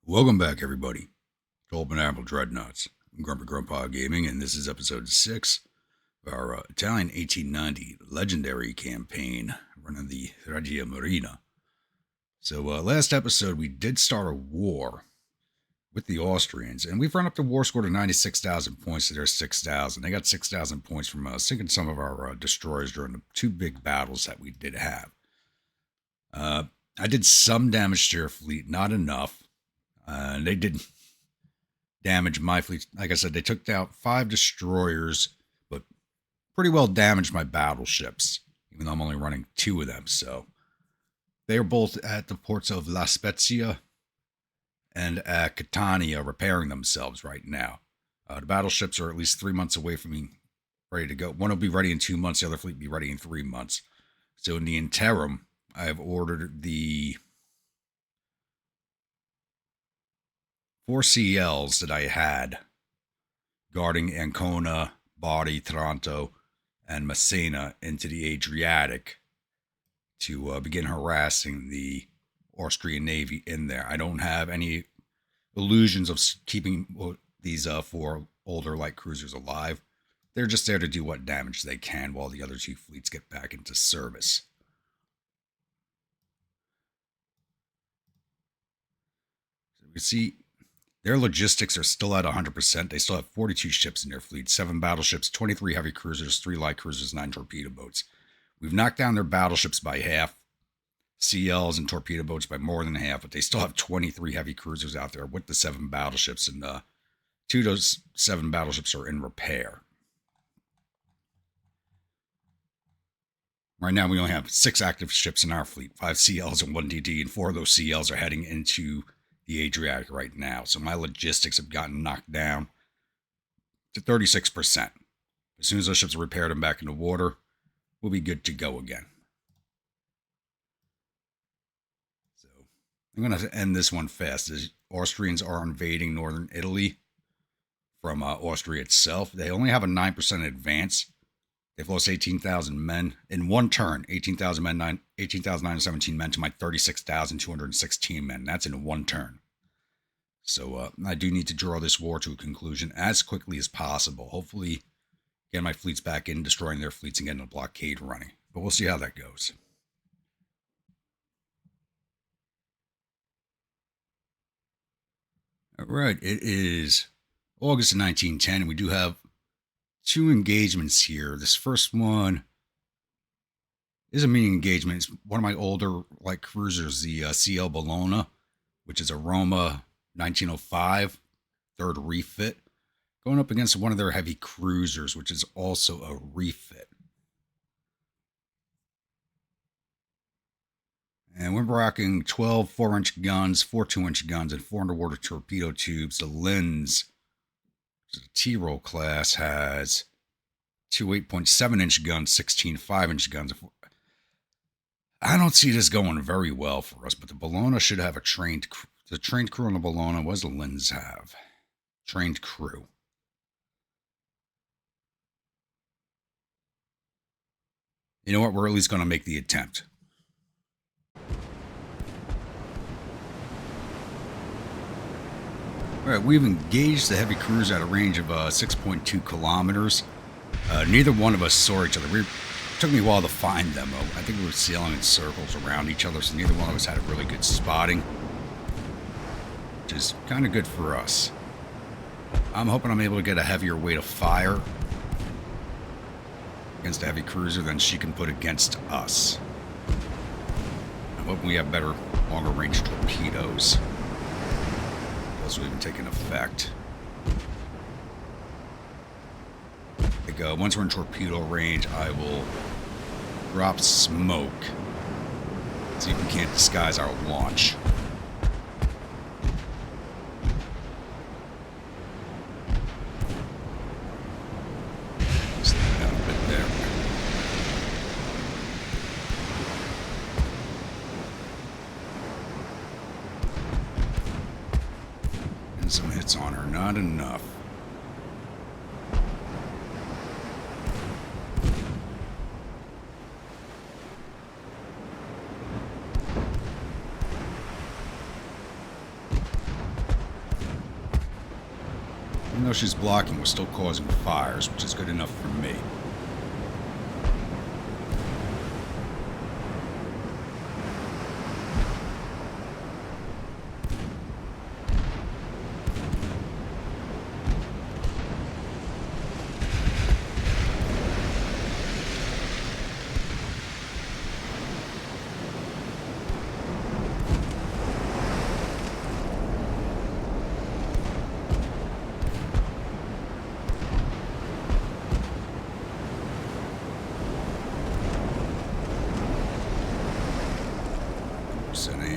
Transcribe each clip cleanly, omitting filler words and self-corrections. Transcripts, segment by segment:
Welcome back, everybody, to Admiral Dreadnaughts. I'm Grumpy Grandpa Gaming, and this is episode 6 of our Italian 1890 legendary campaign running the Regia Marina. So, last episode, we did start a war with the Austrians, and we've run up the war score to 96,000 points to their 6,000. They got 6,000 points from sinking some of our destroyers during the two big battles that we did have. I did some damage to their fleet, not enough. They did damage my fleet. Like I said, they took out 5 destroyers, but pretty well damaged my battleships, even though I'm only running 2 of them. So they are both at the ports of La Spezia and at Catania repairing themselves right now. The battleships are at least 3 months away from being ready to go. One will be ready in 2 months. The other fleet will be ready in 3 months. So in the interim, I have ordered the 4 CLs that I had guarding Ancona, Bari, Taranto, and Messina into the Adriatic to begin harassing the Austrian Navy in there. I don't have any illusions of keeping these 4 older light cruisers alive. They're just there to do what damage they can while the other 2 fleets get back into service. So we see their logistics are still at 100%. They still have 42 ships in their fleet, 7 battleships, 23 heavy cruisers, 3 light cruisers, 9 torpedo boats. We've knocked down their battleships by half, CLs and torpedo boats by more than half, but they still have 23 heavy cruisers out there with the 7 battleships, and 2 of those 7 battleships are in repair. Right now, we only have 6 active ships in our fleet, 5 CLs and 1 DD, and 4 of those CLs are heading into the Adriatic right now. So my logistics have gotten knocked down to 36%. As soon as those ships are repaired and back in the water, we'll be good to go again. So I'm going to end this one fast. The Austrians are invading northern Italy from Austria itself. They only have a 9% advance. They've lost 18,000 men in one turn. 18,000 men, 18,917 men to my 36,216 men. That's in one turn. So I do need to draw this war to a conclusion as quickly as possible. Hopefully, get my fleets back in, destroying their fleets and getting a blockade running. But we'll see how that goes. All right, it is August of 1910, and we do have 2 engagements here. This first one is a mini engagement. It's one of my older light cruisers, the CL Bologna, which is a Roma 1905 third refit, going up against one of their heavy cruisers, which is also a refit. And we're rocking 12 4-inch guns, 4 2-inch guns, and 4 underwater torpedo tubes. The Linz, the T-roll class, has 2 8.7-inch guns, 16 5-inch guns. I don't see this going very well for us, but the Bologna should have a trained crew. The trained crew on the Bologna, what does the Linz have? Trained crew. You know what? We're at least going to make the attempt. All right, we've engaged the heavy cruiser at a range of 6.2 kilometers. Neither one of us saw each other. It took me a while to find them. I think we were sailing in circles around each other, so neither one of us had a really good spotting, which is kind of good for us. I'm hoping I'm able to get a heavier weight of fire against a heavy cruiser than she can put against us. I'm hoping we have better, longer range torpedoes. Those will even take an effect. Like, once we're in torpedo range, I will drop smoke. See if we can't disguise our launch. Slow down a bit there. And some hits on her, not enough. though she's blocking, we're still causing fires, which is good enough for me.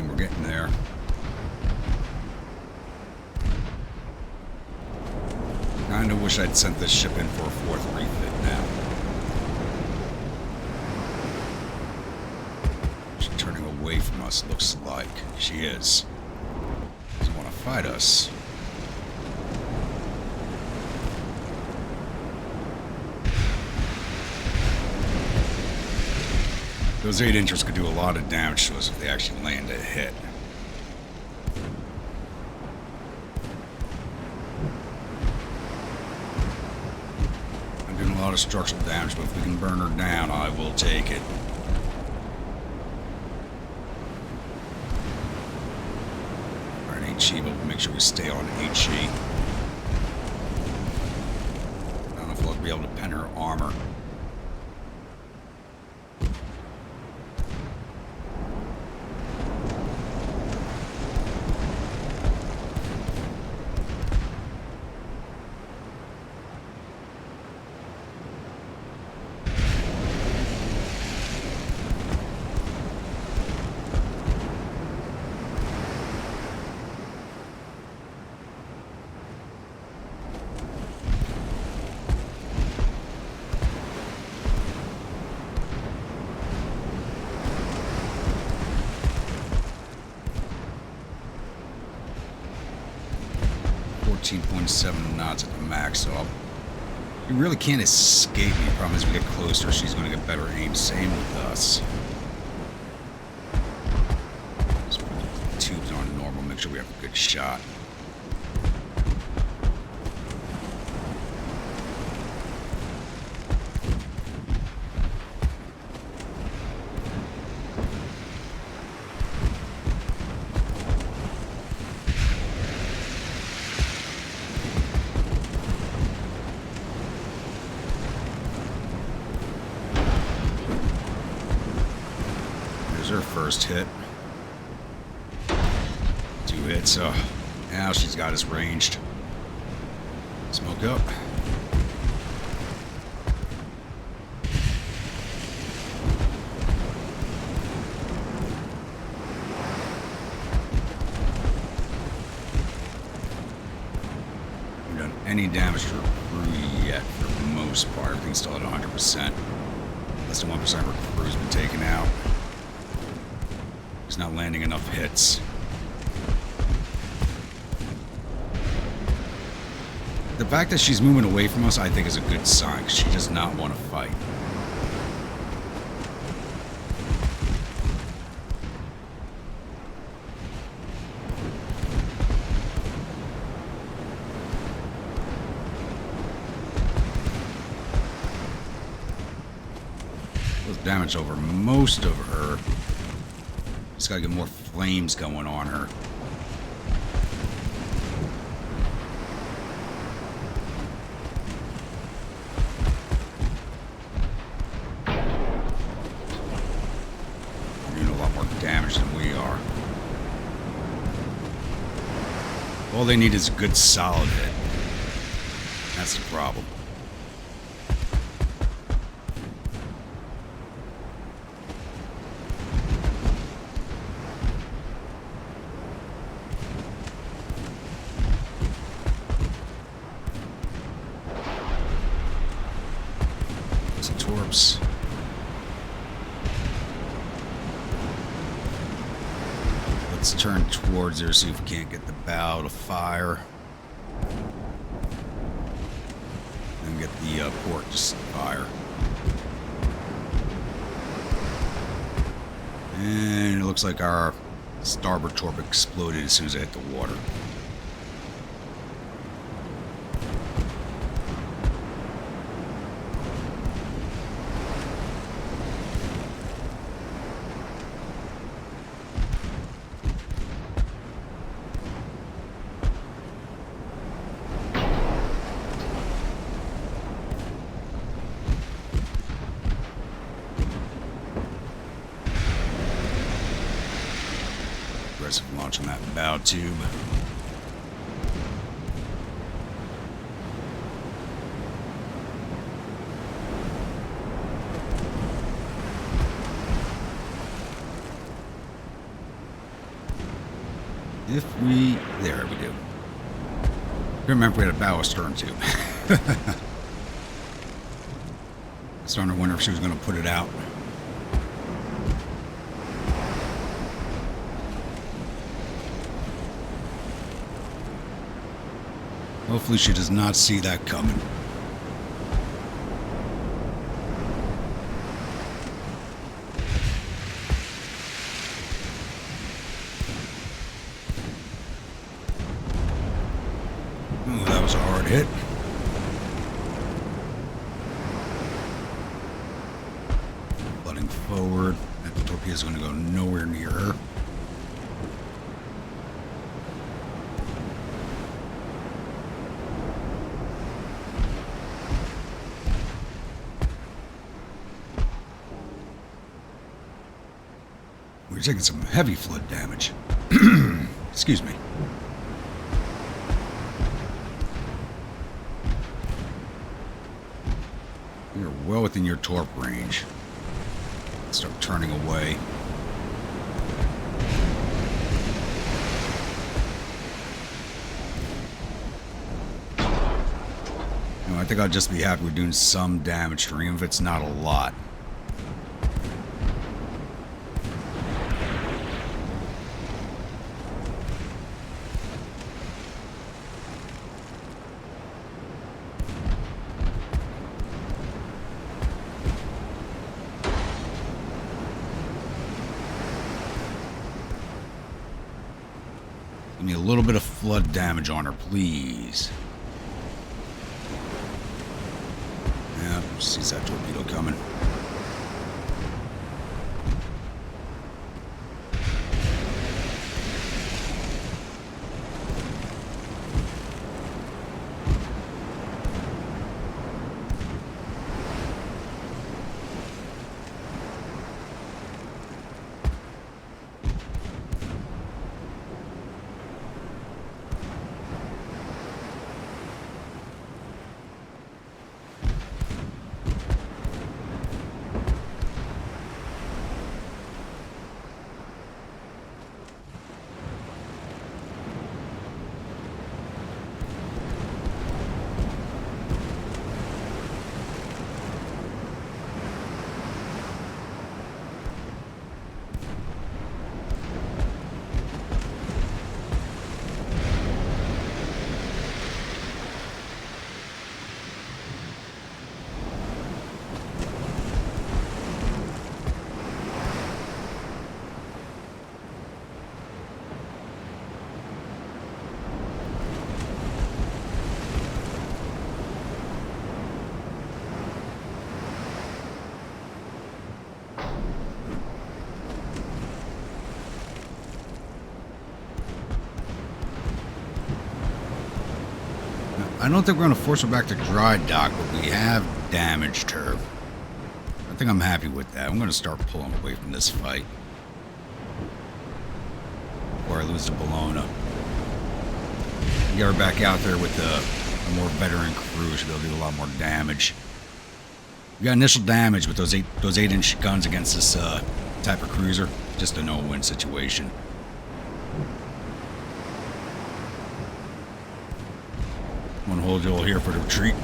We're getting there. Kinda wish I'd sent this ship in for a fourth refit now. She's turning away from us, looks like. She is. Doesn't want to fight us. Those 8-inchers could do a lot of damage to us if they actually land a hit. I'm doing a lot of structural damage, but if we can burn her down, I will take it. Alright, HE, but we'll make sure we stay on HE. I don't know if we'll be able to pen her armor. .7 knots at the max, so you really can't escape me. The problem is we get closer, she's going to get better aim. Same with us. Let's put the tubes on normal, make sure we have a good shot. Her first hit. 2 hits. Now she's got us ranged. Smoke up. Haven't done any damage to her crew yet for the most part. Everything's still at 100%. Less than 1% of her crew's been taken out. He's not landing enough hits. The fact that she's moving away from us, I think, is a good sign, because she does not want to fight. Does damage over most of her. Just gotta get more flames going on her. They're doing a lot more damage than we are. All they need is a good solid hit. That's the problem. Torps. Let's turn towards her, see if we can't get the bow to fire. And get the port to fire. And it looks like our starboard torp exploded as soon as I hit the water. aggressive launch on that bow tube. There we do. Remember we had a bow astern tube. I was starting to wonder if she was going to put it out. Hopefully she does not see that coming. Oh, that was a hard hit. Flooding forward. That torpedo is going to go nowhere near her. We're taking some heavy flood damage. Excuse me. You're well within your torp range. Start turning away. You know, I think I'll just be happy with doing some damage to her, even if it's not a lot. Give me a little bit of flood damage on her, please. Yeah, sees that torpedo coming. I don't think we're going to force her back to dry dock, but we have damaged her. I think I'm happy with that. I'm going to start pulling away from this fight before I lose to Bologna. Get her back out there with a more veteran crew. She'll do a lot more damage. We got initial damage with those 8-inch guns against this type of cruiser. Just a no-win situation. I'm gonna hold you all here for the retreat.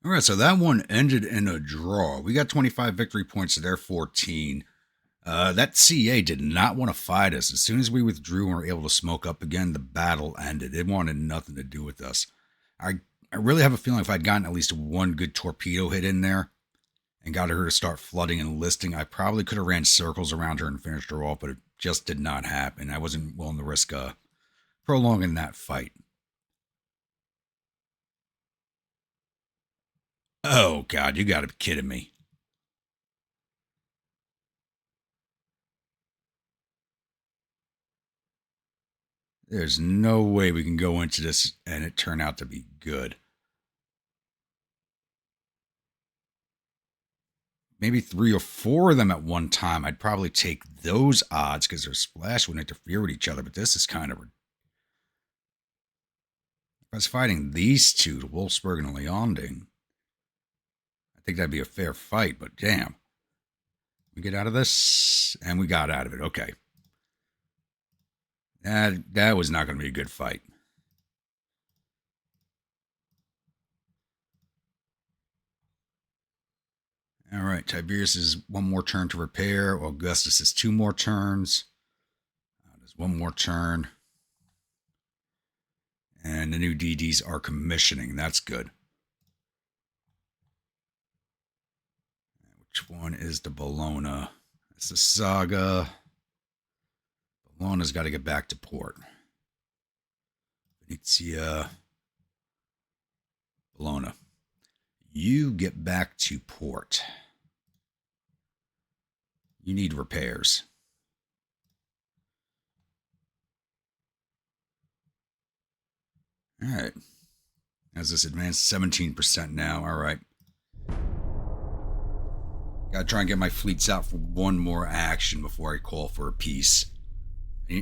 Alright, so that one ended in a draw. We got 25 victory points to their 14. That CA did not want to fight us. As soon as we withdrew and were able to smoke up again, the battle ended. It wanted nothing to do with us. I really have a feeling if I'd gotten at least one good torpedo hit in there and got her to start flooding and listing, I probably could have ran circles around her and finished her off, but it just did not happen. I wasn't willing to risk prolonging that fight. Oh, God, you got to be kidding me. There's no way we can go into this and it turn out to be good. maybe 3 or 4 of them at one time, I'd probably take those odds because their splash wouldn't interfere with each other. But this is kind of... If I was fighting these two, Wolfsburg and Leonding, I think that'd be a fair fight. But damn. We get out of this? And we got out of it. Okay. That was not going to be a good fight. All right, Tiberius is 1 more turn to repair. Augustus is 2 more turns. There's 1 more turn. And the new DDs are commissioning. That's good. Which one is the Bologna? It's the Saga. Bologna's got to get back to port. Venezia. Bologna. You get back to port. You need repairs. All right. As this advanced 17% now. All right. Got to try and get my fleets out for 1 more action before I call for a peace.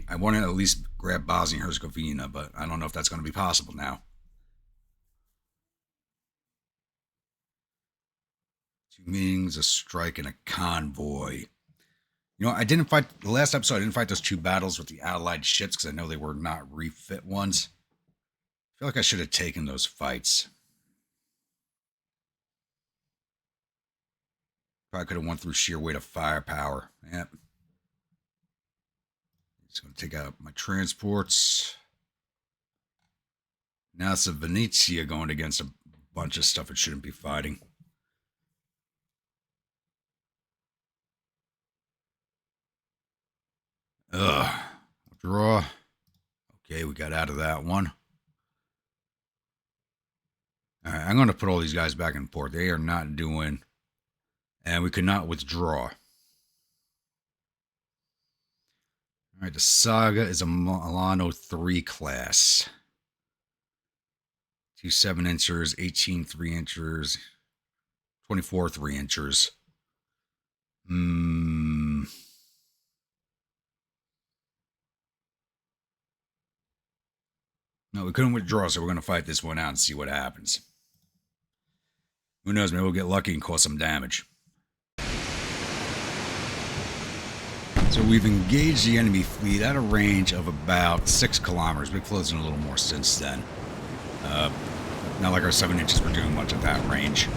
I want to at least grab Bosnia and Herzegovina, but I don't know if that's going to be possible now. 2 meetings, a strike, and a convoy. You know, I didn't fight... The last episode, I didn't fight those 2 battles with the Allied ships because I know they were not refit ones. I feel like I should have taken those fights. Probably could have won through sheer weight of firepower. Yep. Just going to take out my transports. Now it's a Venezia going against a bunch of stuff it shouldn't be fighting. Draw. Okay, we got out of that one. All right, I'm going to put all these guys back in port. They are not doing... And we could not withdraw. All right, the Saga is a Milano 3 class. 2 7-inchers, 18 3-inchers, 24 3-inchers. No, we couldn't withdraw, so we're going to fight this one out and see what happens. Who knows, maybe we'll get lucky and cause some damage. So we've engaged the enemy fleet at a range of about 6 kilometers. We've closed in a little more since then. Not like our 7 inches were doing much at that range.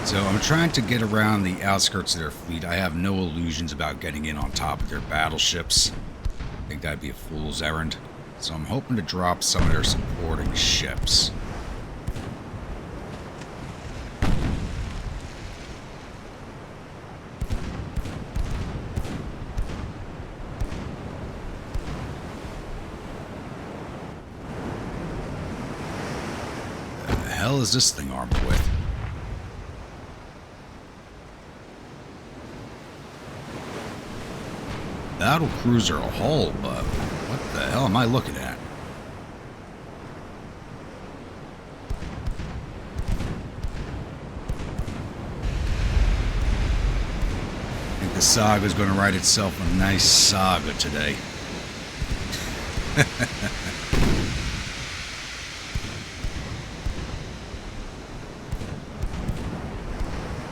So I'm trying to get around the outskirts of their fleet. I have no illusions about getting in on top of their battleships. I think that'd be a fool's errand. So I'm hoping to drop some of their supporting ships. What the hell is this thing armed with? Battle cruiser hull, but what the hell am I looking at? I think the Saga's going to write itself a nice saga today.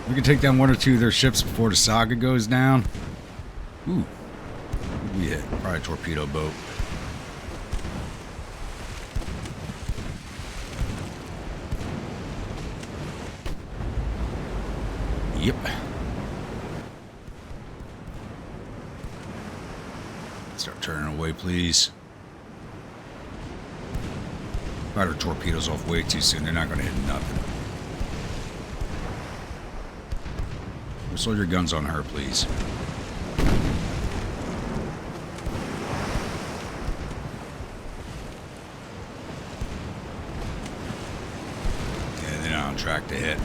We can take down 1 or 2 of their ships before the Saga goes down. Ooh. We hit probably a torpedo boat. Yep. Start turning away, please. Got our torpedoes off way too soon. They're not going to hit nothing. Slow your guns on her, please. Yeah, they're not on track to hit.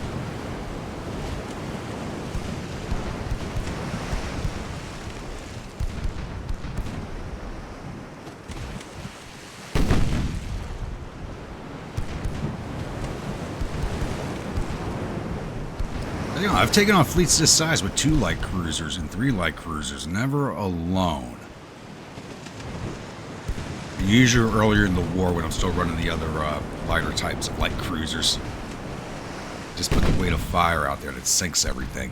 I've taken on fleets this size with 2 light cruisers and 3 light cruisers, never alone. Usually earlier in the war when I'm still running the other lighter types of light cruisers. Just put the weight of fire out there that sinks everything.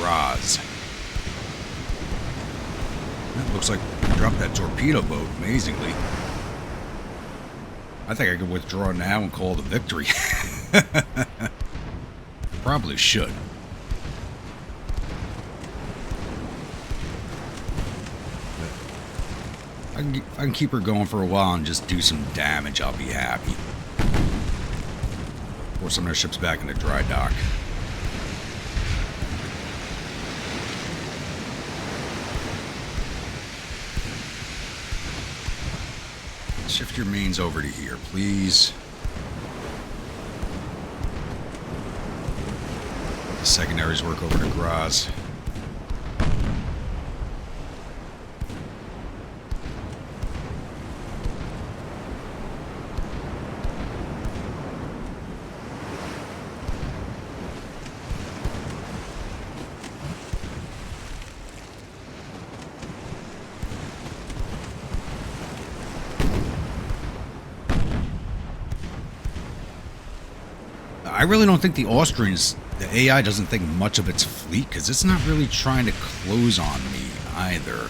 Raz. That looks like we dropped that torpedo boat amazingly. I think I could withdraw now and call it a victory. Probably should. If I can keep her going for a while and just do some damage, I'll be happy. Or some of their ships back into dry dock. Shift your mains over to here, please. Let the secondaries work over to Graz. I really don't think the Austrians, the AI doesn't think much of its fleet, because it's not really trying to close on me either.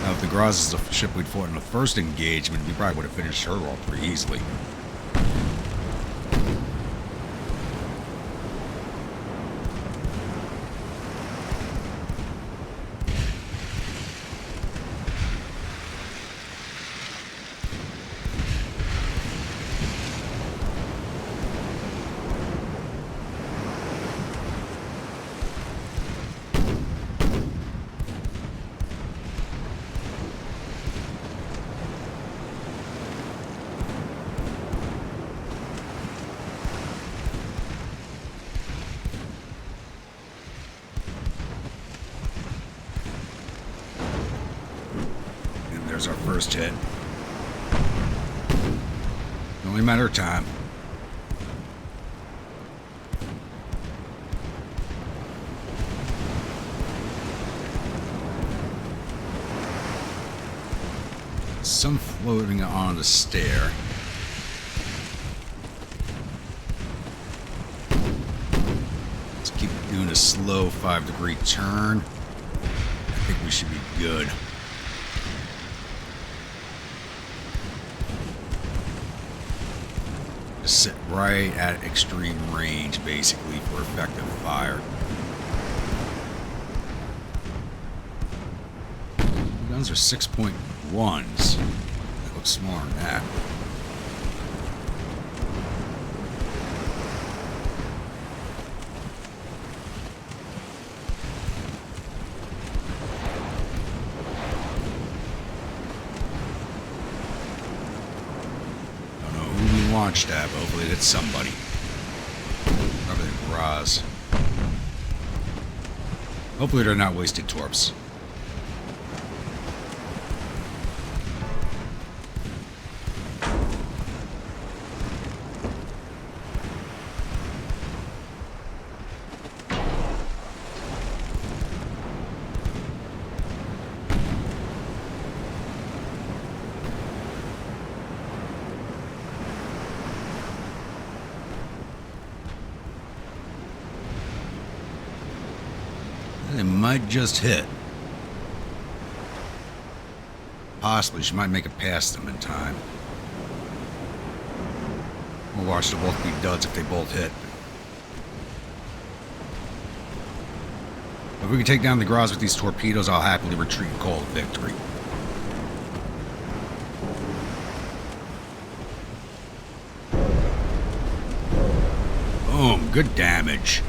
If the Graz is the ship we'd fought in the first engagement, we probably would have finished her off pretty easily. There's our first hit. Only a matter of time. Some floating on the stair. Let's keep doing a slow 5-degree turn. I think we should be good. Sit right at extreme range, basically, for effective fire. The guns are 6.1s. That looks smaller than that. Launch tab, hopefully it's somebody. Probably the Graz. Hopefully they're not wasted torps. It might just hit. Possibly. She might make it past them in time. We'll watch them both be duds if they both hit. If we can take down the Graz with these torpedoes, I'll happily retreat and call it victory. good damage.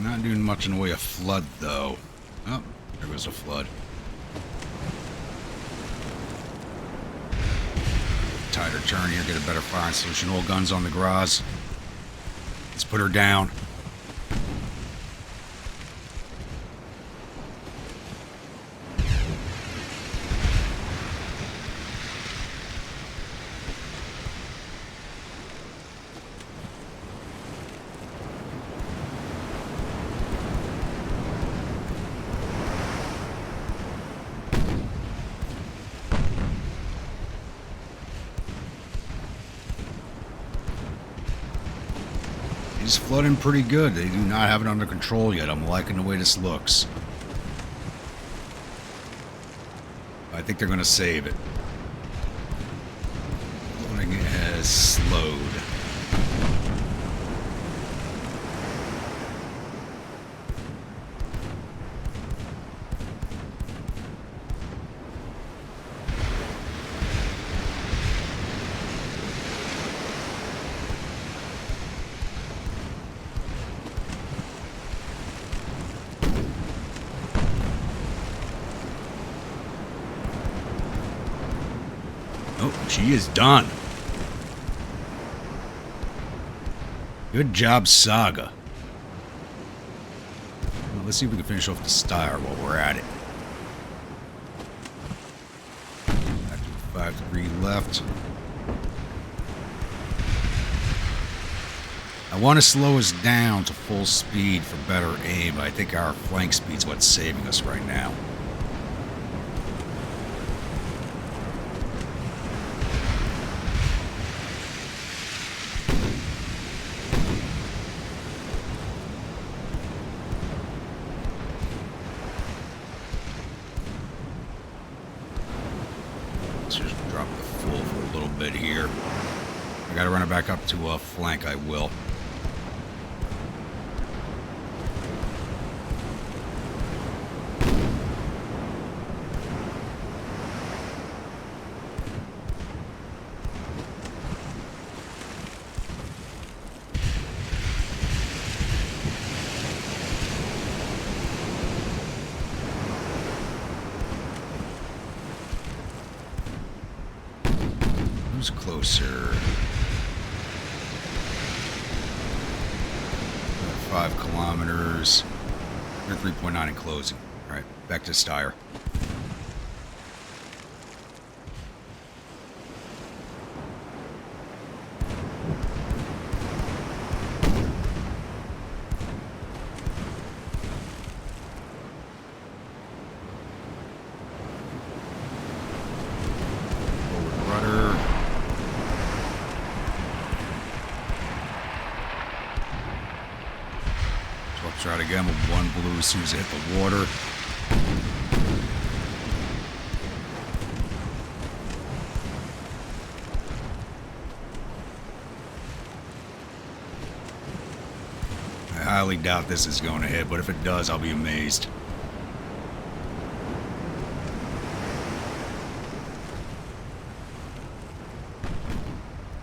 Not doing much in the way of flood, though. Oh, there goes a flood. Tighter turn here, get a better firing solution. All guns on the Graz. Let's put her down. He's flooding pretty good. They do not have it under control yet. I'm liking the way this looks. I think they're going to save it. Flooding has slowed. Oh, she is done. Good job, Saga. Well, let's see if we can finish off the Styre while we're at it. Back to 5 degree left. I want to slow us down to full speed for better aim, but I think our flank speed's what's saving us right now. Just drop the full for a little bit here. I gotta run it back up to a flank, I will. Who's closer? 5 kilometers. We're 3.9 in closing. Alright, back to Styre. Try it again with 1 blue as soon as it hit the water. I highly doubt this is going to hit, but if it does, I'll be amazed.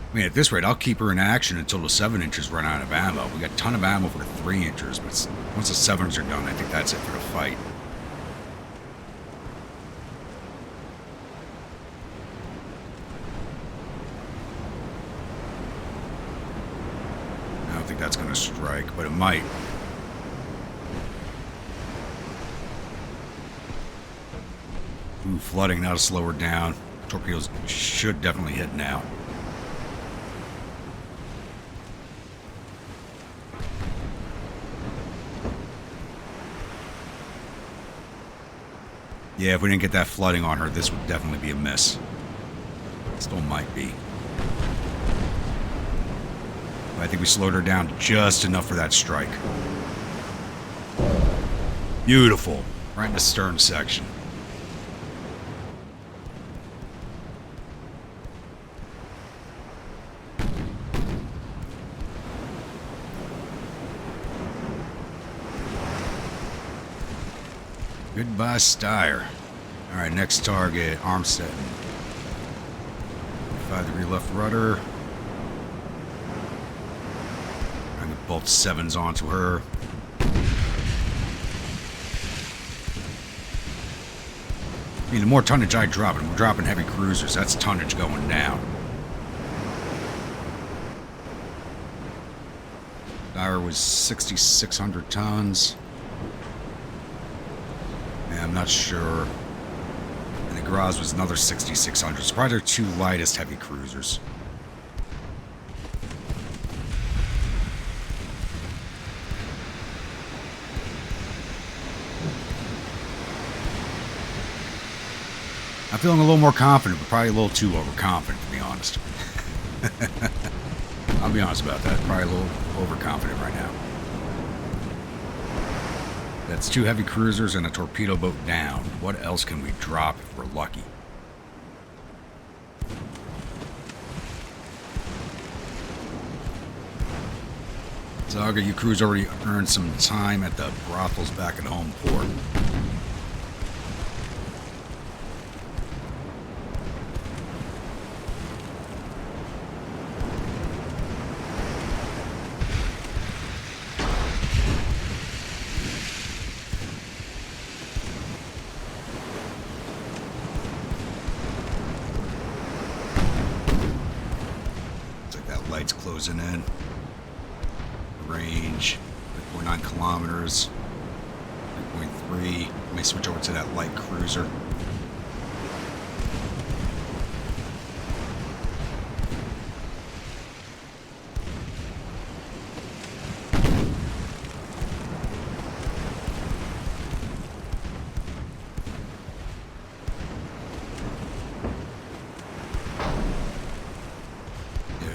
I mean, at this rate, I'll keep her in action until the 7 inches run out of ammo. We got a ton of ammo for the 3 inches, but once the 7s are done, I think that's it for the fight. I don't think that's going to strike, but it might. Ooh, flooding, that'll slow her down. Torpedoes should definitely hit now. Yeah, if we didn't get that flooding on her, this would definitely be a miss. Still might be. But I think we slowed her down just enough for that strike. Beautiful. Right in the stern section. Goodbye, Styre. Alright, next target, arm setting. 5-degree left rudder. I get both 7s onto her. I mean, the more tonnage I drop, and we're dropping heavy cruisers, that's tonnage going down. Dyer was 6,600 tons. And I'm not sure. And the Graz was another 6,600. It's probably their 2 lightest heavy cruisers. I'm feeling a little more confident, but probably a little too overconfident, to be honest. I'll be honest about that. Probably a little overconfident right now. That's 2 heavy cruisers and a torpedo boat down. What else can we drop if we're lucky? Zaga, you crews already earned some time at the brothels back at home port. Light's closing in. Range 3.9 kilometers. 3.3. Let me switch over to that light cruiser.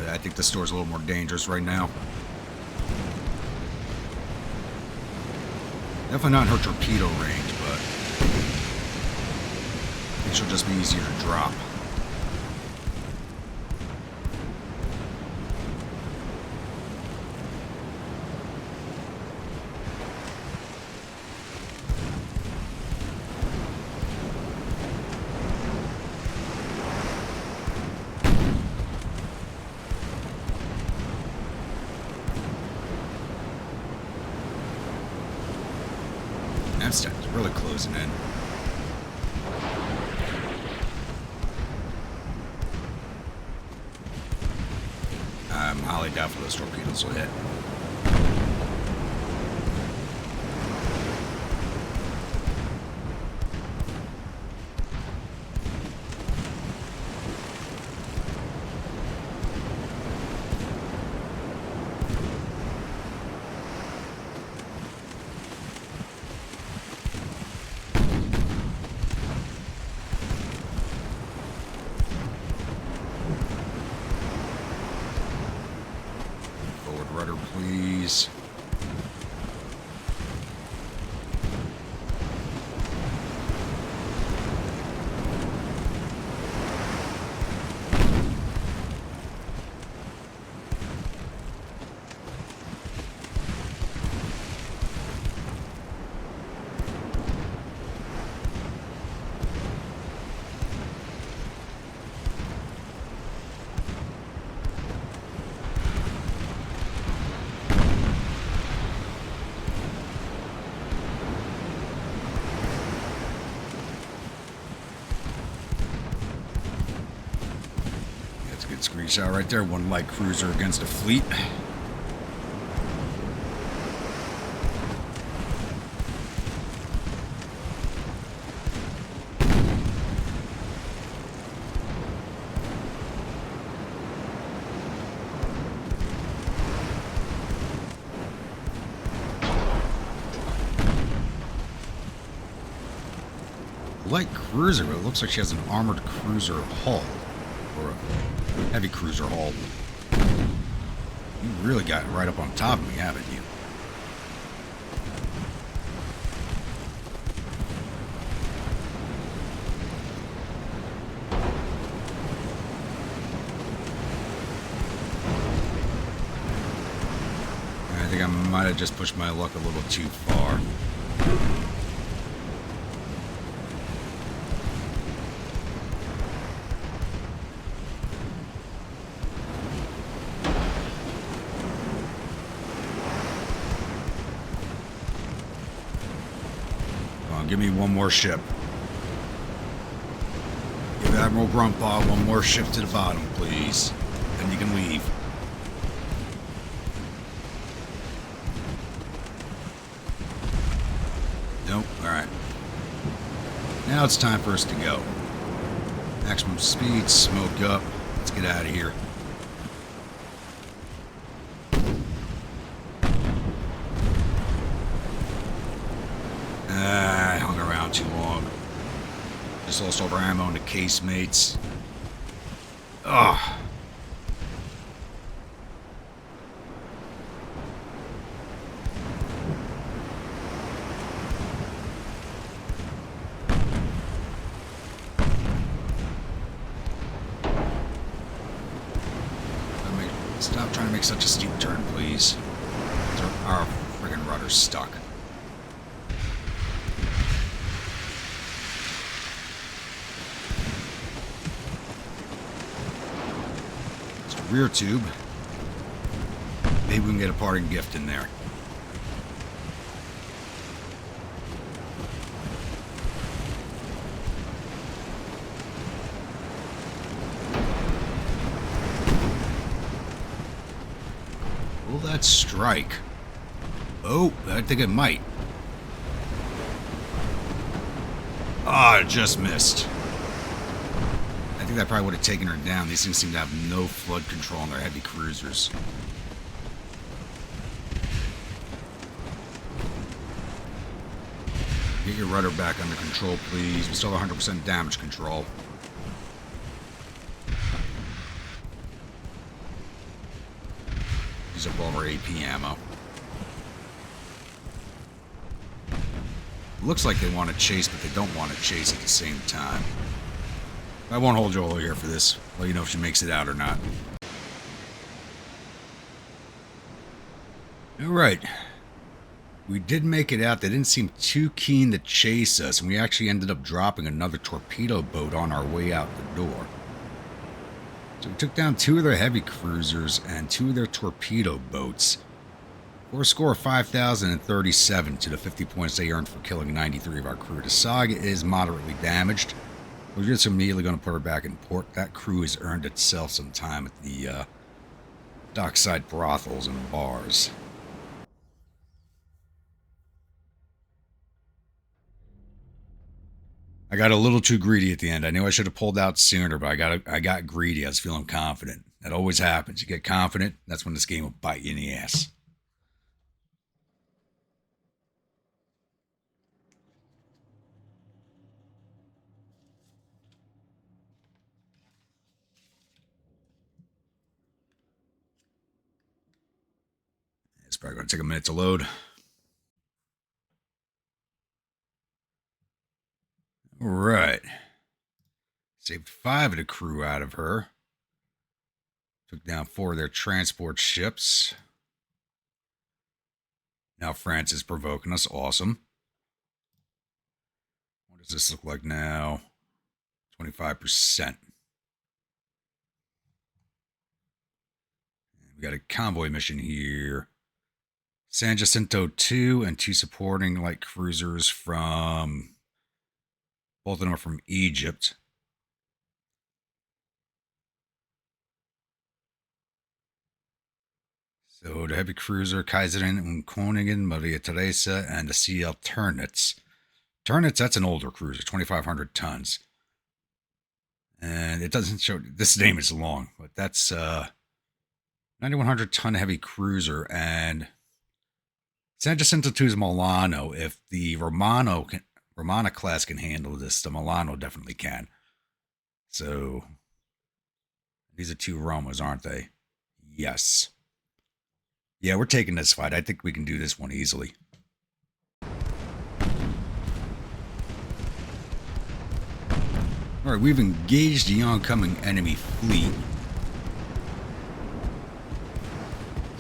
I think the store's a little more dangerous right now. Definitely not in her torpedo range, but I think she'll just be easier to drop. It's really closing in. I'm highly doubtful those torpedoes will hit. Rudder, please. Good screenshot right there. One light cruiser against a fleet. Light cruiser, but it looks like she has an armored cruiser hull. Or a heavy cruiser hull. You really got right up on top of me, haven't you? I think I might have just pushed my luck a little too far. on, give me one more ship. Give Admiral Grumpa one more ship to the bottom, please. Then you can leave. Nope, alright. Now it's time for us to go. Maximum speed, smoke up. Let's get out of here. I hung around too long. Just lost all our ammo in the casemates. Ugh. Stop trying to make such a steep turn, please. Our friggin' rudder's stuck. Just a rear tube. Maybe we can get a parting gift in there. Will that strike? Oh, I think it might. Ah, it just missed. I think that probably would have taken her down. These things seem to have no flood control on their heavy cruisers. Get your rudder back under control, please. We still have 100% damage control. Use up all of our AP ammo. Looks like they want to chase, but they don't want to chase at the same time. I won't hold you all here for this. Let you know if she makes it out or not. Alright. We did make it out. They didn't seem too keen to chase us, and we actually ended up dropping another torpedo boat on our way out the door. So we took down 2 of their heavy cruisers and 2 of their torpedo boats. For a score of 5,037 to the 50 points they earned for killing 93 of our crew. The Saga is moderately damaged. We're just immediately going to put her back in port. That crew has earned itself some time at the dockside brothels and bars. I got a little too greedy at the end. I knew I should have pulled out sooner, but I got greedy. I was feeling confident. That always happens. You get confident, that's when this game will bite you in the ass. It's probably going to take a minute to load. All right. Saved 5 of the crew out of her. Took down 4 of their transport ships. Now France is provoking us. Awesome. What does this look like now? 25%. We got a convoy mission here. San Jacinto 2 and 2 supporting light cruisers from... Both of them are from Egypt. So the heavy cruiser Kaiserin und Königin Maria Teresa and the CL Turnitz. Turnitz, that's an older cruiser, 2,500 tons. And it doesn't show, this name is long, but that's 9,100 ton heavy cruiser. And San Jacinto 2 is Milano. If the Romana class can handle this, the Milano definitely can. So these are 2 Romas, aren't they? Yes. Yeah, we're taking this fight. I think we can do this one easily. Alright, we've engaged the oncoming enemy fleet.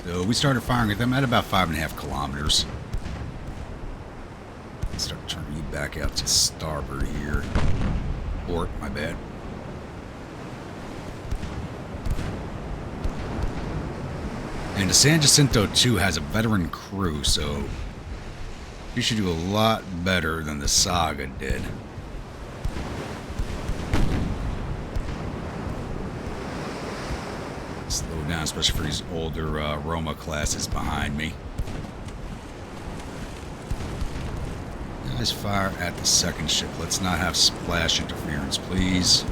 So we started firing at them at about 5.5 kilometers. Let's start turning you back out to starboard here. Port, my bad. And the San Jacinto 2 has a veteran crew, so You should do a lot better than the Saga did. Slow down, especially for these older Roma classes behind me. Guys, fire at the second ship. Let's not have splash interference, please.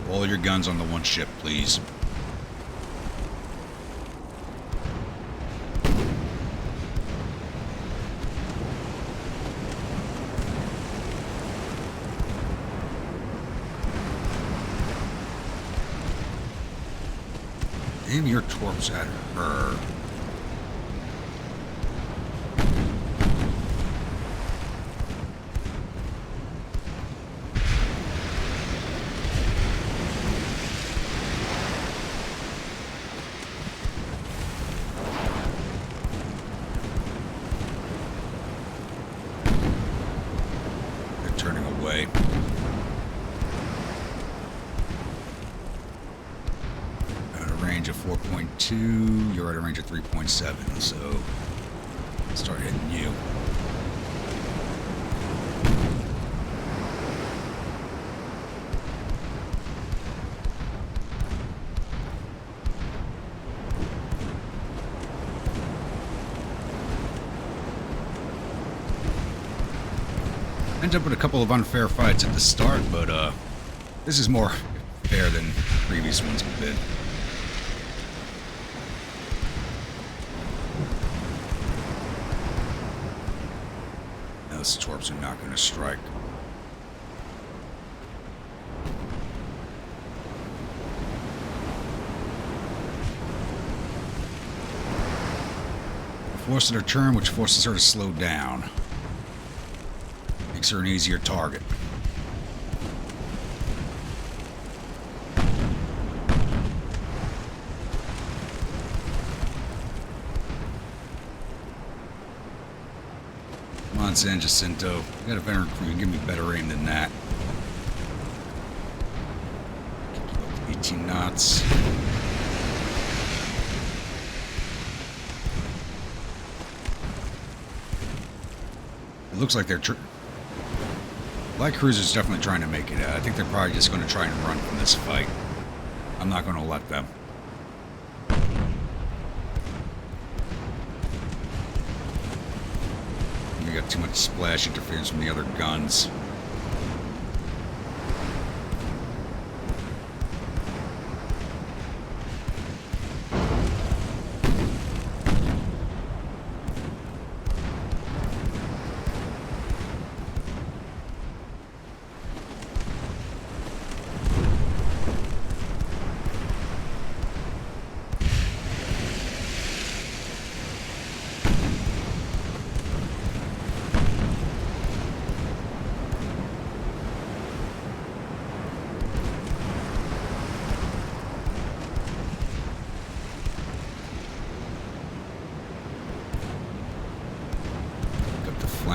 All your guns on the one ship, please. Aim your torps at her. Turning away. At a range of 4.2, you're at a range of 3.7, so start hitting you. Ended up with a couple of unfair fights at the start, but this is more fair than previous ones have been. Those torps are not going to strike. Forcing her turn, which forces her to slow down. Makes her an easier target. Come on, San Jacinto. You got a veteran crew. You can give me better aim than that. 18 knots. It looks like they're... Light cruiser's definitely trying to make it out. I think they're probably just going to try and run from this fight. I'm not going to let them. We got too much splash interference from the other guns.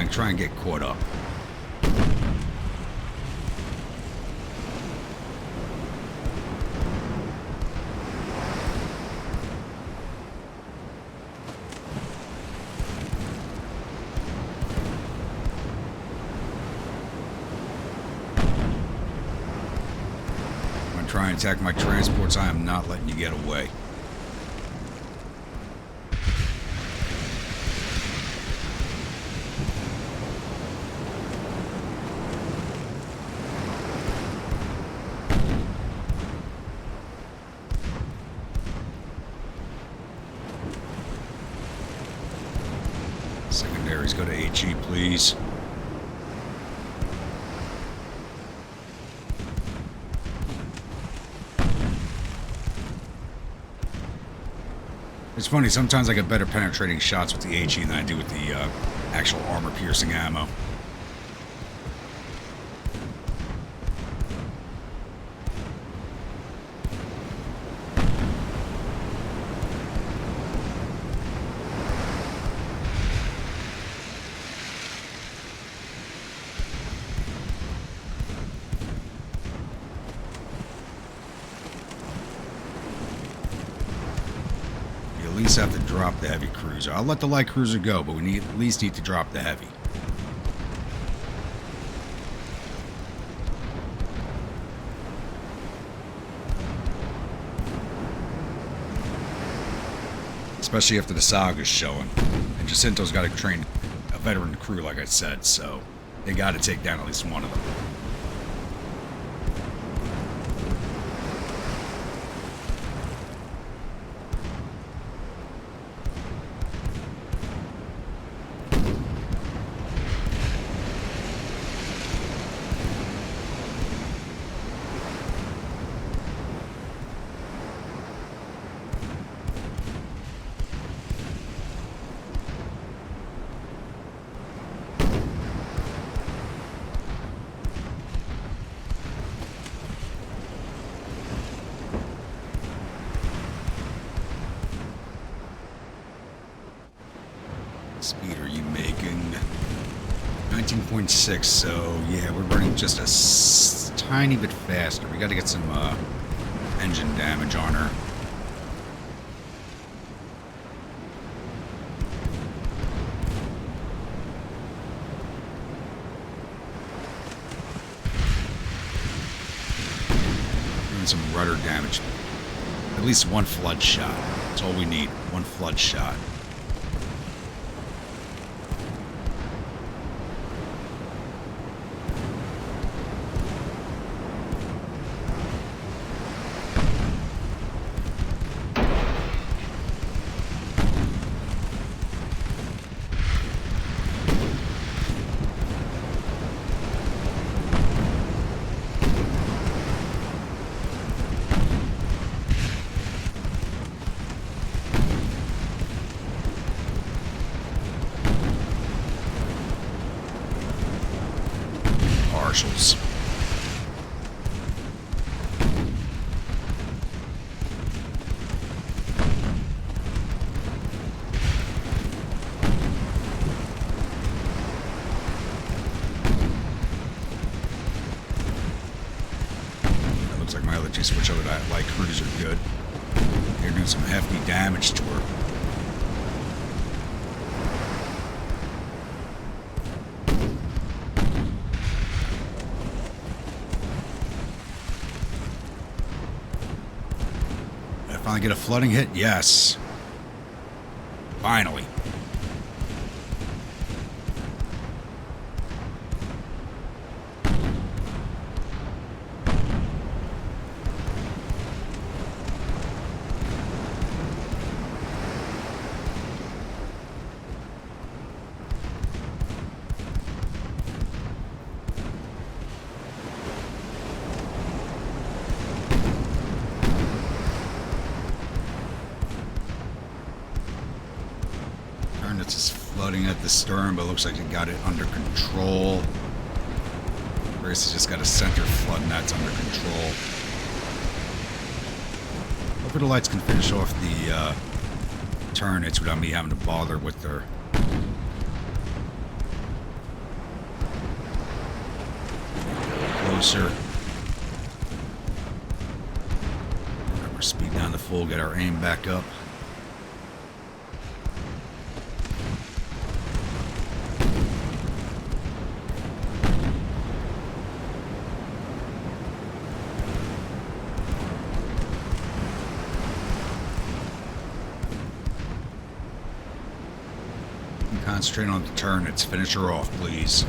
Try and get caught up. I'm going to try and attack my transports. I am not letting you get away. Secondaries, go to HE, please. It's funny, sometimes I get better penetrating shots with the HE than I do with the actual armor-piercing ammo. least have to drop the heavy cruiser. I'll let the light cruiser go, but we at least need to drop the heavy. Especially after the saga's showing. And Jacinto's got to train a veteran crew, like I said, so they got to take down at least one of them. Speed are you making? 19.6, so yeah, we're running just a tiny bit faster. We got to get some engine damage on her. Doing some rudder damage. At least one flood shot. That's all we need. One flood shot. Partials. That looks like my other two switch over to that light cruiser good. They're doing some hefty damage to her. Finally get a flooding hit? Yes. Finally. It's just flooding at the stern, but it looks like it got it under control. Grace has just got a center flood, and that's under control. Hopefully the lights can finish off the turrets without me having to bother with their... Closer. Remember, speed down to full, get our aim back up. Concentrate on the turrets. Finish her off, please.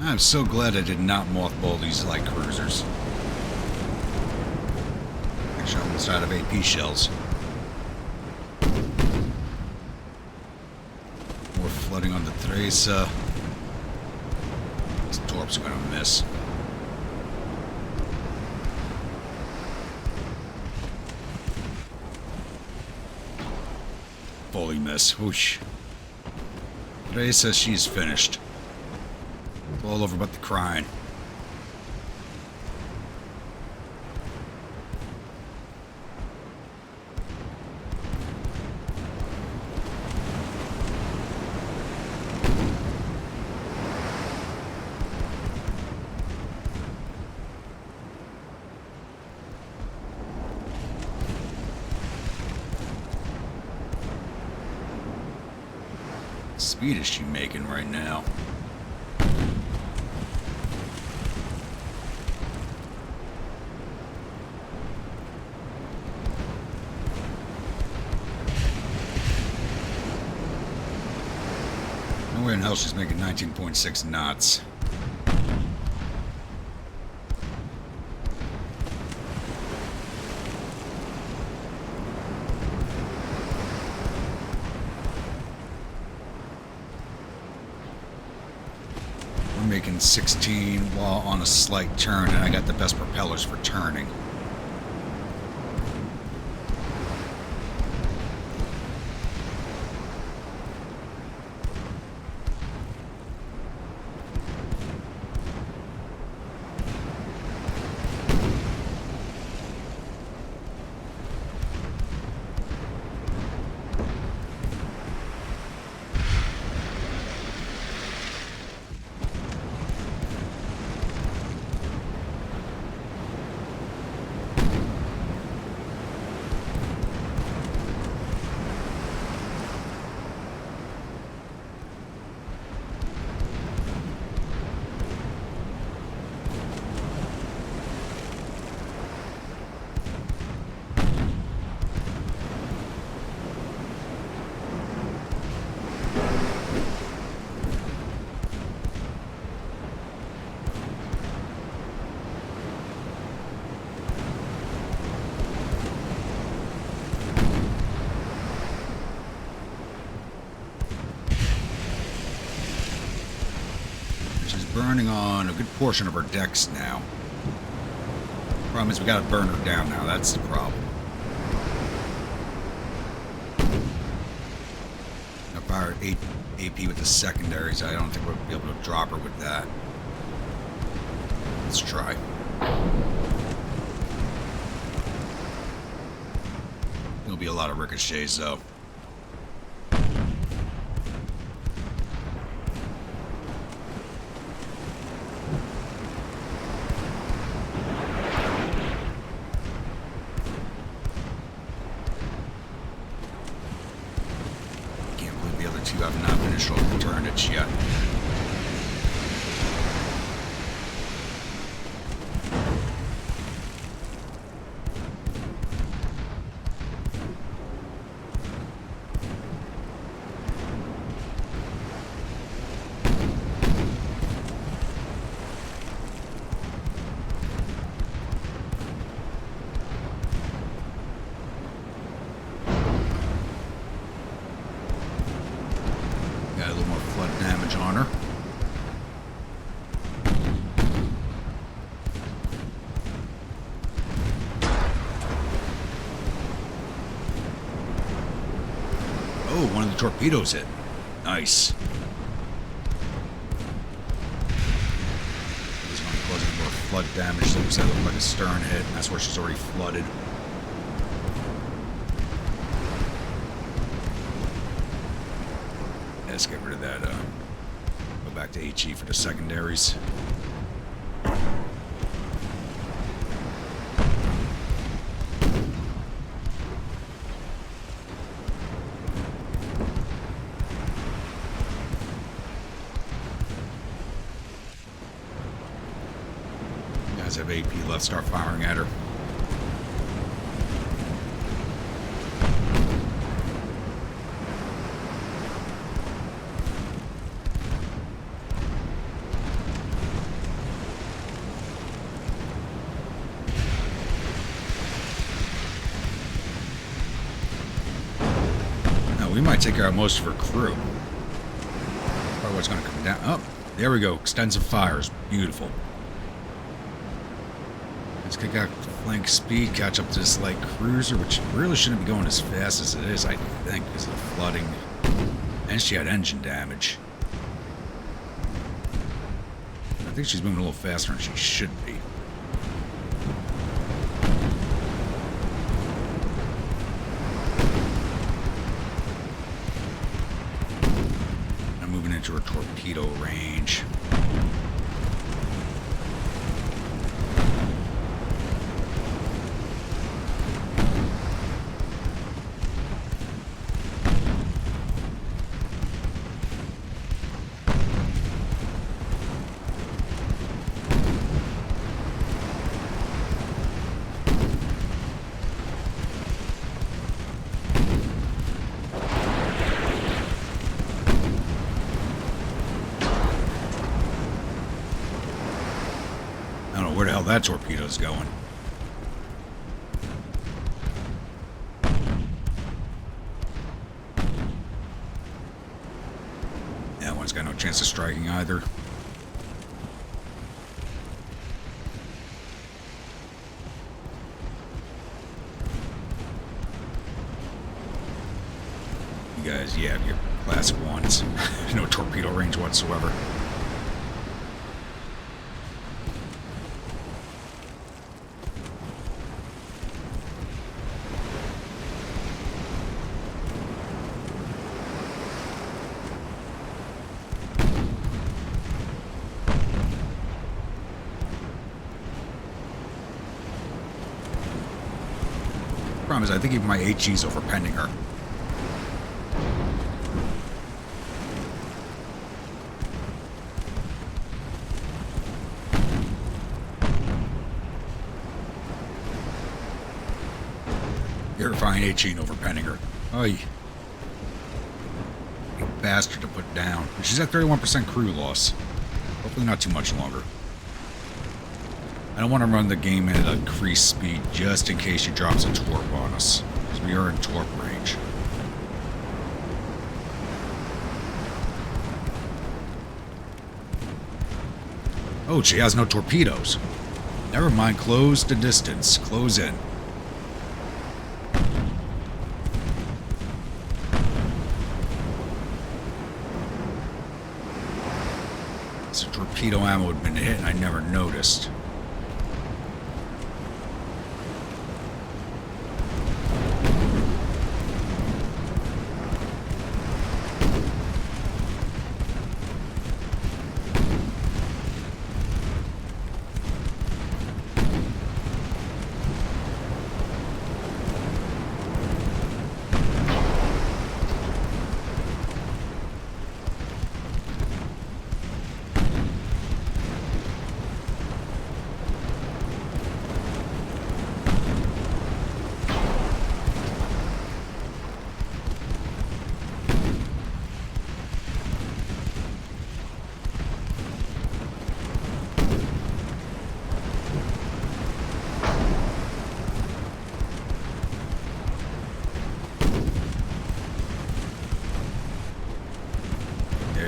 I'm so glad I did not mothball these light cruisers. Actually, I almost out of AP shells. More flooding on the Teresa. These torps are gonna miss. Fully miss. Whoosh. Today says she's finished. It's all over but the crying. Speed is she making right now? No way in hell she's making 19.6 knots. Making 16 while on a slight turn, and I got the best propellers for turning. Burning on a good portion of her decks now. Problem is we gotta burn her down now, that's the problem. I fired 8 AP with the secondaries. I don't think we'll be able to drop her with that. Let's try. There'll be a lot of ricochets though. You have not finished off the turrets yet. Got a little more flood damage on her. Oh, one of the torpedoes hit. Nice. This one causing more flood damage, so that looked like a stern hit, and that's where she's already flooded. Let's get rid of that. Go back to HE for the secondaries. You guys have AP left, start firing at her. We might take out most of her crew. Probably what's going to come down. Oh, there we go. Extensive fires. Beautiful. Let's kick out flank speed, catch up to this light cruiser, which really shouldn't be going as fast as it is, I think, because of the flooding And she had engine damage. I think she's moving a little faster than she should be. I'm moving into her torpedo range. I don't know where the hell that torpedo's going. That one's got no chance of striking either. You guys, yeah, your class ones. No torpedo range whatsoever. Problem is, I think even my HE's overpending her. You're fine, HE and overpending her. Oh, you bastard to put down. She's at 31% crew loss. Hopefully not too much longer. I don't want to run the game at increased speed just in case she drops a torp on us, because we are in torp range. Oh, she has no torpedoes. Never mind, close the distance. Close in. So torpedo ammo had been hit and I never noticed.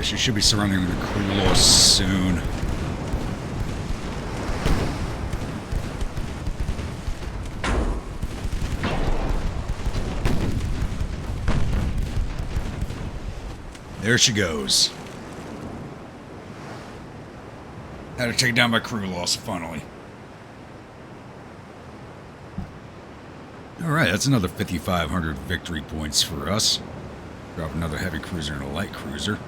She should be surrounding the crew loss soon. There she goes. Had to take down my crew loss finally. Alright, that's another 5,500 victory points for us. Drop another heavy cruiser and a light cruiser.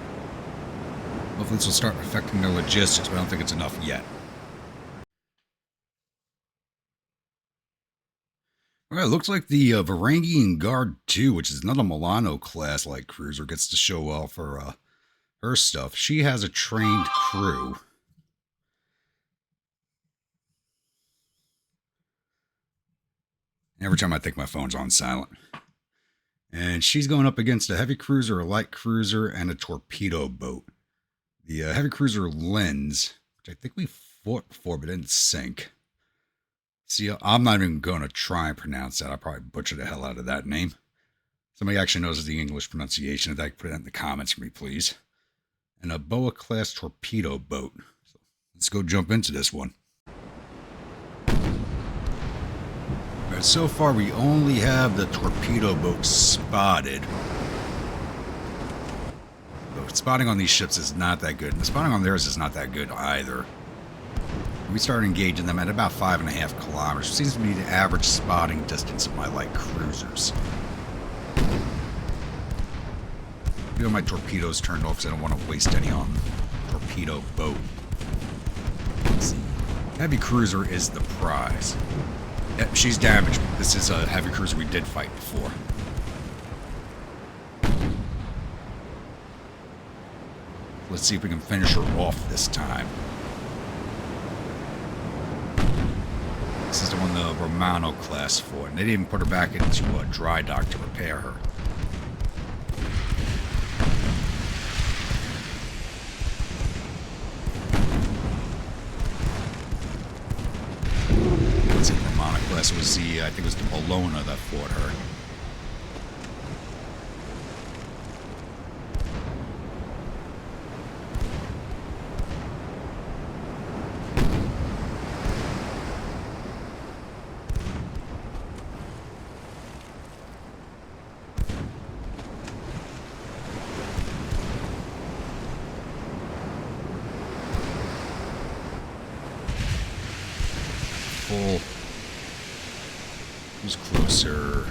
Hopefully this will start affecting their logistics, but I don't think it's enough yet. Alright, looks like the Varangian Guard 2, which is another Milano class light cruiser, gets to show off her stuff. She has a trained crew. Every time I think my phone's on silent. And she's going up against a heavy cruiser, a light cruiser, and a torpedo boat. The heavy cruiser Lens, which I think we fought before but didn't sink. See, I'm not even going to try and pronounce that. I'll probably butcher the hell out of that name. Somebody actually knows the English pronunciation. If they could put it in the comments for me, please. And a Boa-class torpedo boat. So let's go jump into this one. Alright, so far we only have the torpedo boat spotted. So spotting on these ships is not that good. And the spotting on theirs is not that good either. We started engaging them at about 5.5 kilometers. Seems to be the average spotting distance of my light cruisers. I have my torpedoes turned off because I don't want to waste any on torpedo boat. Let's see. Heavy cruiser is the prize. Yep, she's damaged. This is a heavy cruiser we did fight before. Let's see if we can finish her off this time. This is the one the Romano class fought, and they didn't even put her back into a dry dock to repair her. Let's see, the Romano class was the, I think it was the Bologna that fought her. Who's closer?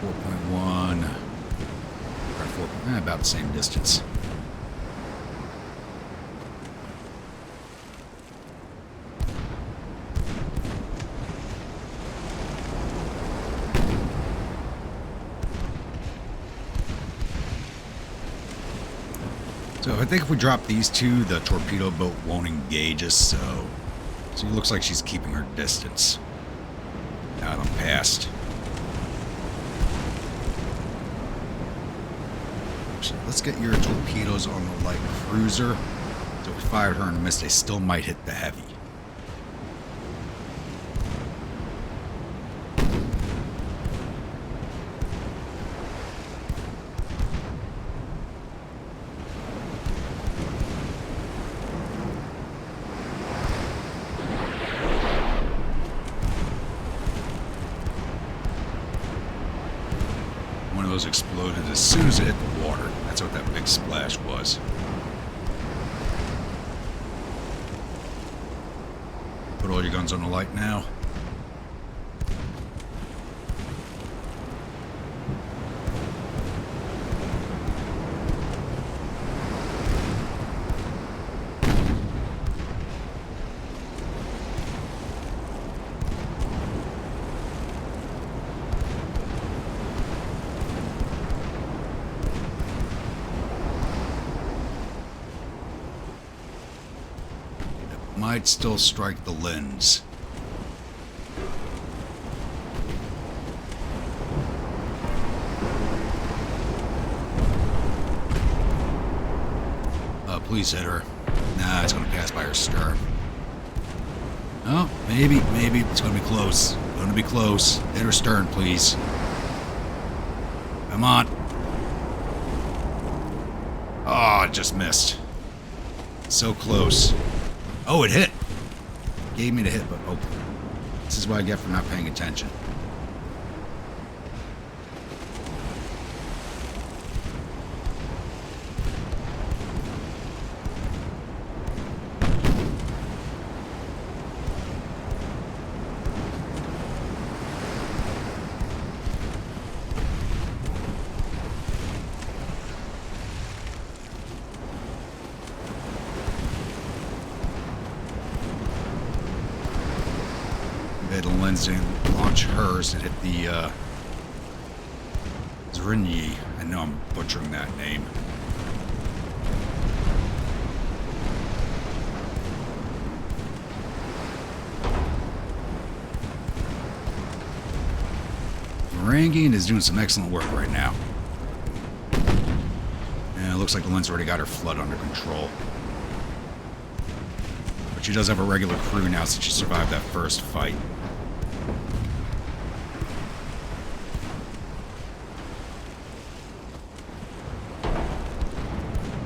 4.1. About the same distance. So I think if we drop these two, the torpedo boat won't engage us, so it looks like she's keeping her distance. Now I'm past. So let's get your torpedoes on the light cruiser. So if we fired her in a miss, they still might hit the heavy. Those exploded as soon as it hit the water. That's what that big splash was. Put all your guns on the light now. Might still strike the lens. Please hit her. Nah, it's going to pass by her stern. Oh, maybe it's going to be close. Going to be close. Hit her stern, please. Come on. Oh, it just missed. So close. Oh, it hit. Gave me the hit, but oh, this is what I get for not paying attention. The lens didn't launch hers. It hit the Zrinyi. I know I'm butchering that name. Varangian is doing some excellent work right now. And it looks like the lens already got her flood under control. But she does have a regular crew now since she survived that first fight.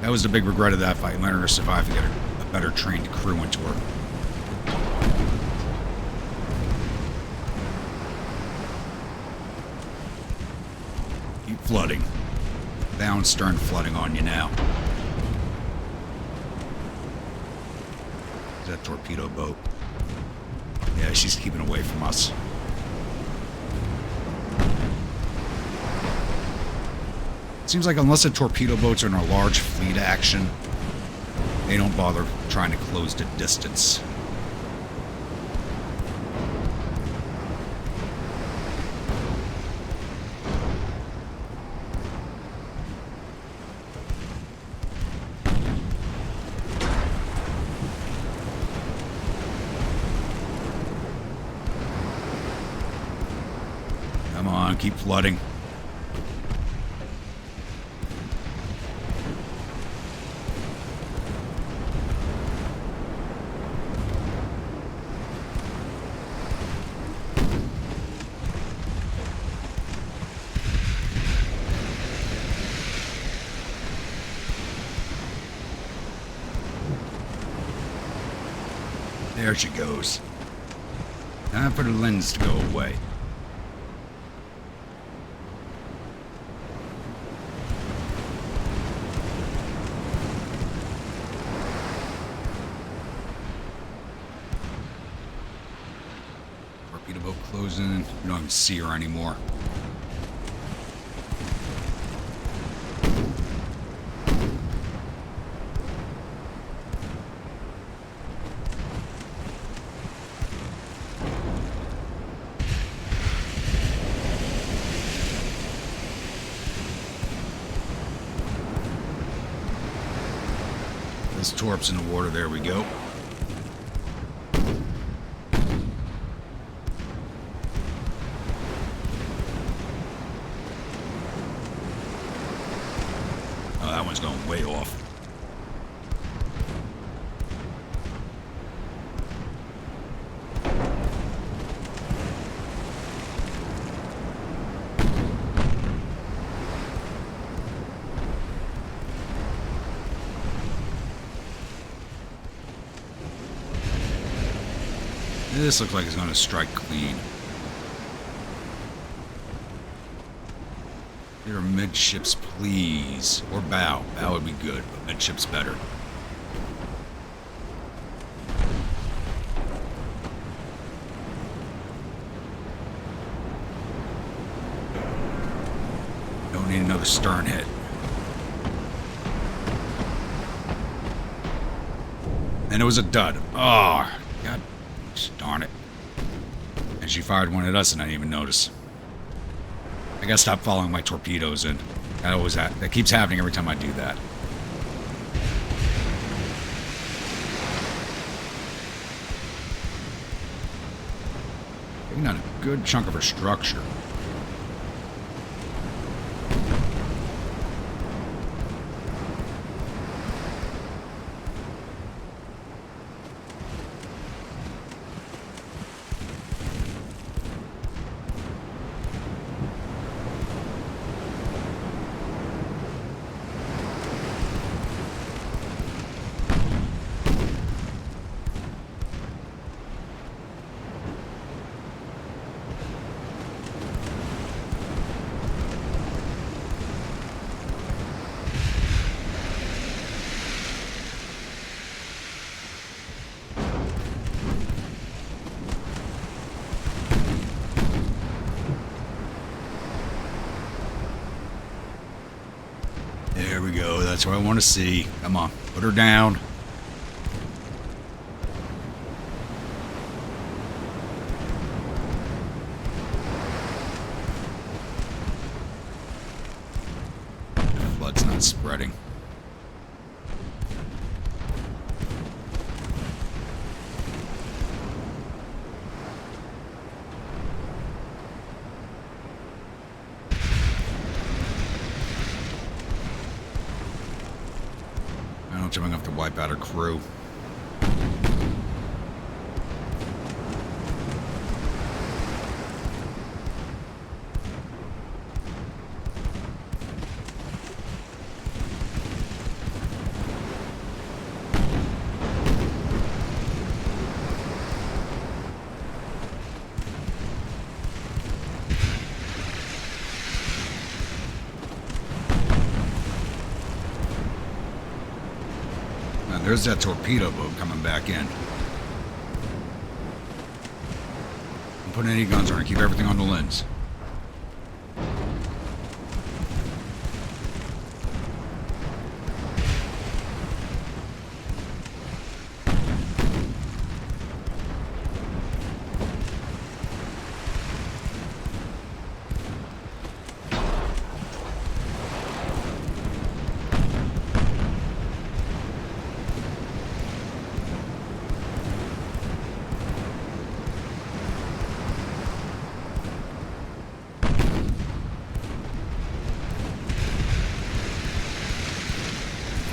That was the big regret of that fight, letting her survive to get a better trained crew into her. flooding. Bow and stern flooding on you now. Is that torpedo boat? Yeah, she's keeping away from us. Seems like unless the torpedo boats are in a large fleet action, they don't bother trying to close the distance. Come on, keep flooding. There she goes. Time for the lens to go away. Torpedo boat closing. You don't even see her anymore. This torp's in the water. There we go. Oh, that one's going way off. This looks like it's going to strike clean. Here, midships, please. Or bow. Bow would be good, but midships better. Don't need another stern hit. And it was a dud. Oh, God. Darn it. And she fired one at us and I didn't even notice. I gotta stop following my torpedoes in. That keeps happening every time I do that. Taking out a good chunk of her structure. There we go. That's what I want to see. Come on. Put her down. The flood's not spreading. I'm going to have to wipe out her crew. There's that torpedo boat coming back in. Don't put any guns on it. Keep everything on the lens.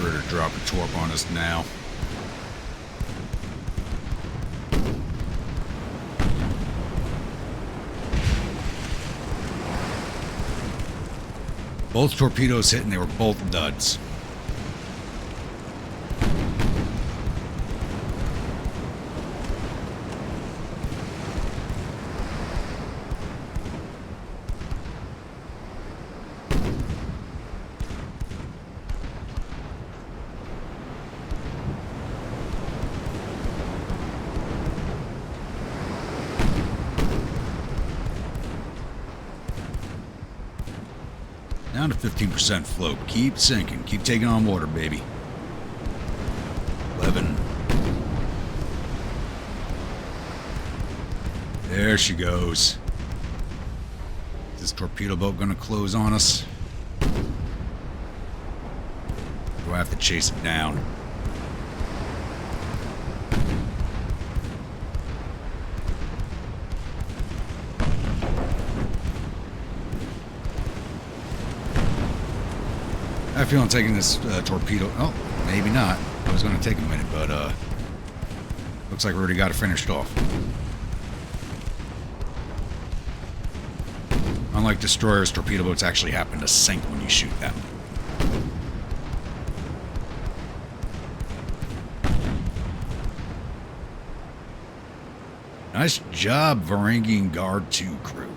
To drop a torp on us now. Both torpedoes hit and they were both duds. Down to 15% float. Keep sinking. Keep taking on water, baby. 11. There she goes. Is this torpedo boat going to close on us? Do I have to chase it down? I feel I'm taking this torpedo. Oh, maybe not. I was going to take a minute, but looks like we already got it finished off. Unlike destroyers, torpedo boats actually happen to sink when you shoot them. Nice job, Varangian Guard 2 crew.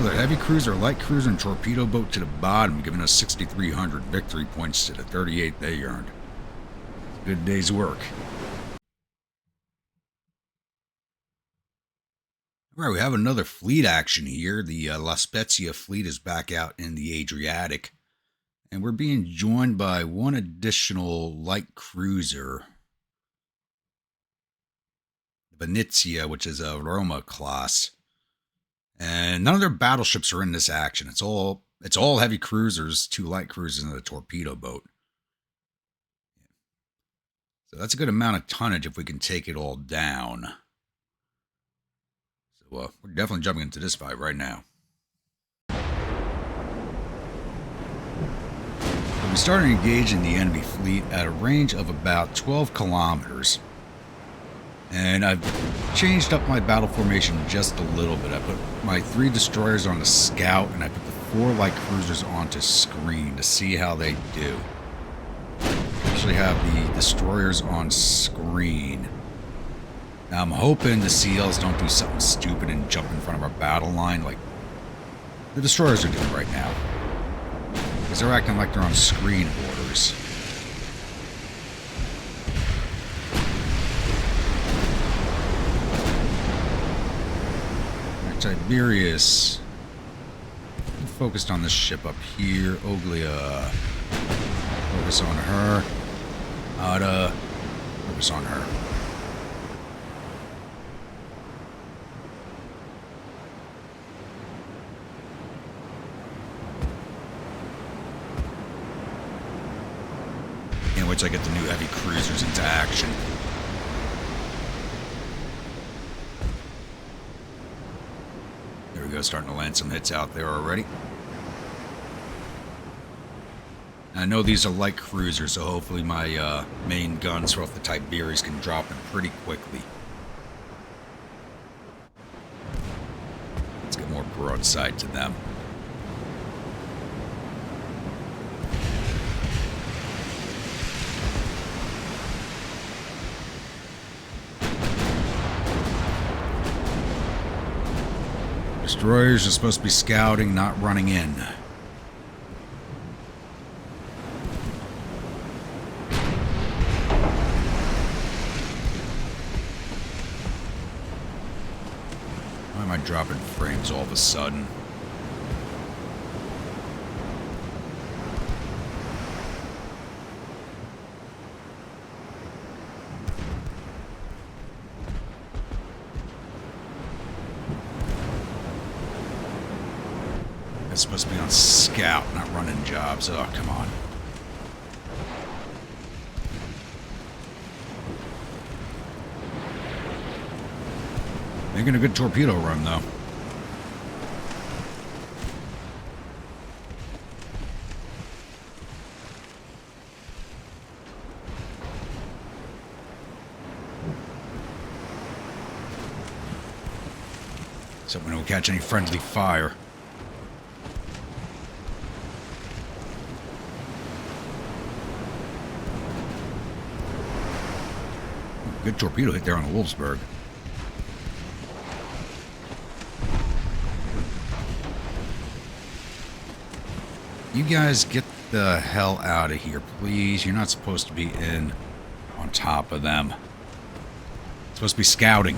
The heavy cruiser, light cruiser, and torpedo boat to the bottom, giving us 6,300 victory points to the 38 they earned. Good day's work. Alright, we have another fleet action here. The La Spezia fleet is back out in the Adriatic. And we're being joined by one additional light cruiser. Venezia, which is a Roma class. And none of their battleships are in this action. It's all heavy cruisers, 2 light cruisers, and a torpedo boat. So that's a good amount of tonnage if we can take it all down. So we're definitely jumping into this fight right now. So we started engaging the enemy fleet at a range of about 12 kilometers. And I've changed up my battle formation just a little bit. I put my 3 destroyers on the scout, and I put the 4 light cruisers onto screen to see how they do. I actually have the destroyers on screen. Now I'm hoping the CLs don't do something stupid and jump in front of our battle line like the destroyers are doing right now. Because they're acting like they're on screen orders. Tiberius. Focused on this ship up here. Oglia. Focus on her. Ada. Focus on her. In which I get the new heavy cruisers into action. There we go, starting to land some hits out there already. I know these are light cruisers, so hopefully my main guns off the Tiberius can drop in pretty quickly. Let's get more broadside to them. Destroyers are supposed to be scouting, not running in. dropping frames all of a sudden. That's supposed to be on scout, not running jobs. Oh, come on. Making a good torpedo run, though. So we don't catch any friendly fire. Good torpedo hit there on the Wolfsburg. You guys get the hell out of here, please. You're not supposed to be in on top of them. It's supposed to be scouting.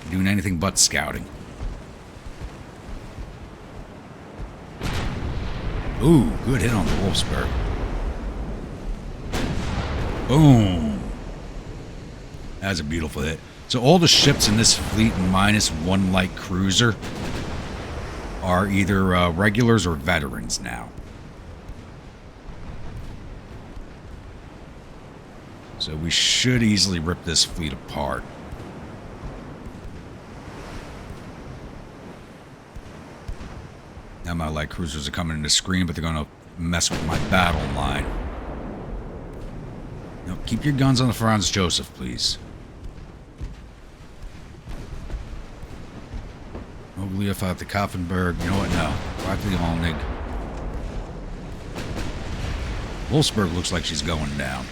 You're doing anything but scouting. Ooh, good hit on the Wolfsburg. Boom. That's a beautiful hit. So all the ships in this fleet minus one light cruiser are either regulars or veterans now. So we should easily rip this fleet apart. Now my light cruisers are coming into screen, but they're going to mess with my battle line. Now, keep your guns on the Franz Joseph, please. Oblief out the Koffenberg. You know what? No. Right to the Olnig. Wolfsburg looks like she's going down.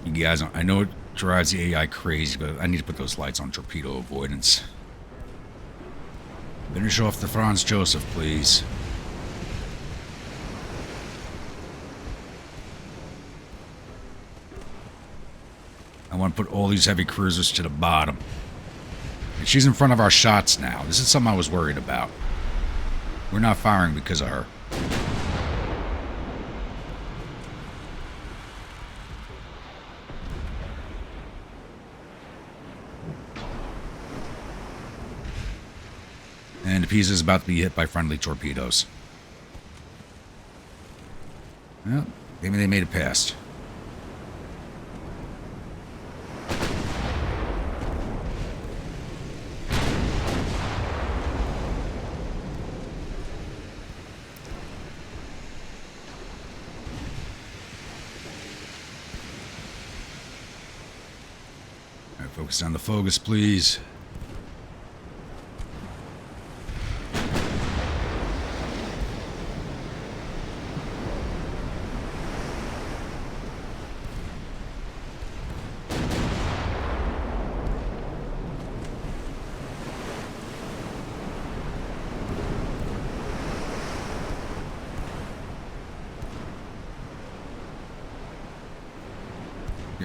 You guys, I know it drives the AI crazy, but I need to put those lights on torpedo avoidance. Finish off the Franz Joseph, please. I want to put all these heavy cruisers to the bottom. And she's in front of our shots now. This is something I was worried about. We're not firing because of her. And the Pisa is about to be hit by friendly torpedoes. Well, maybe they made it past. All right, focus on the focus, please.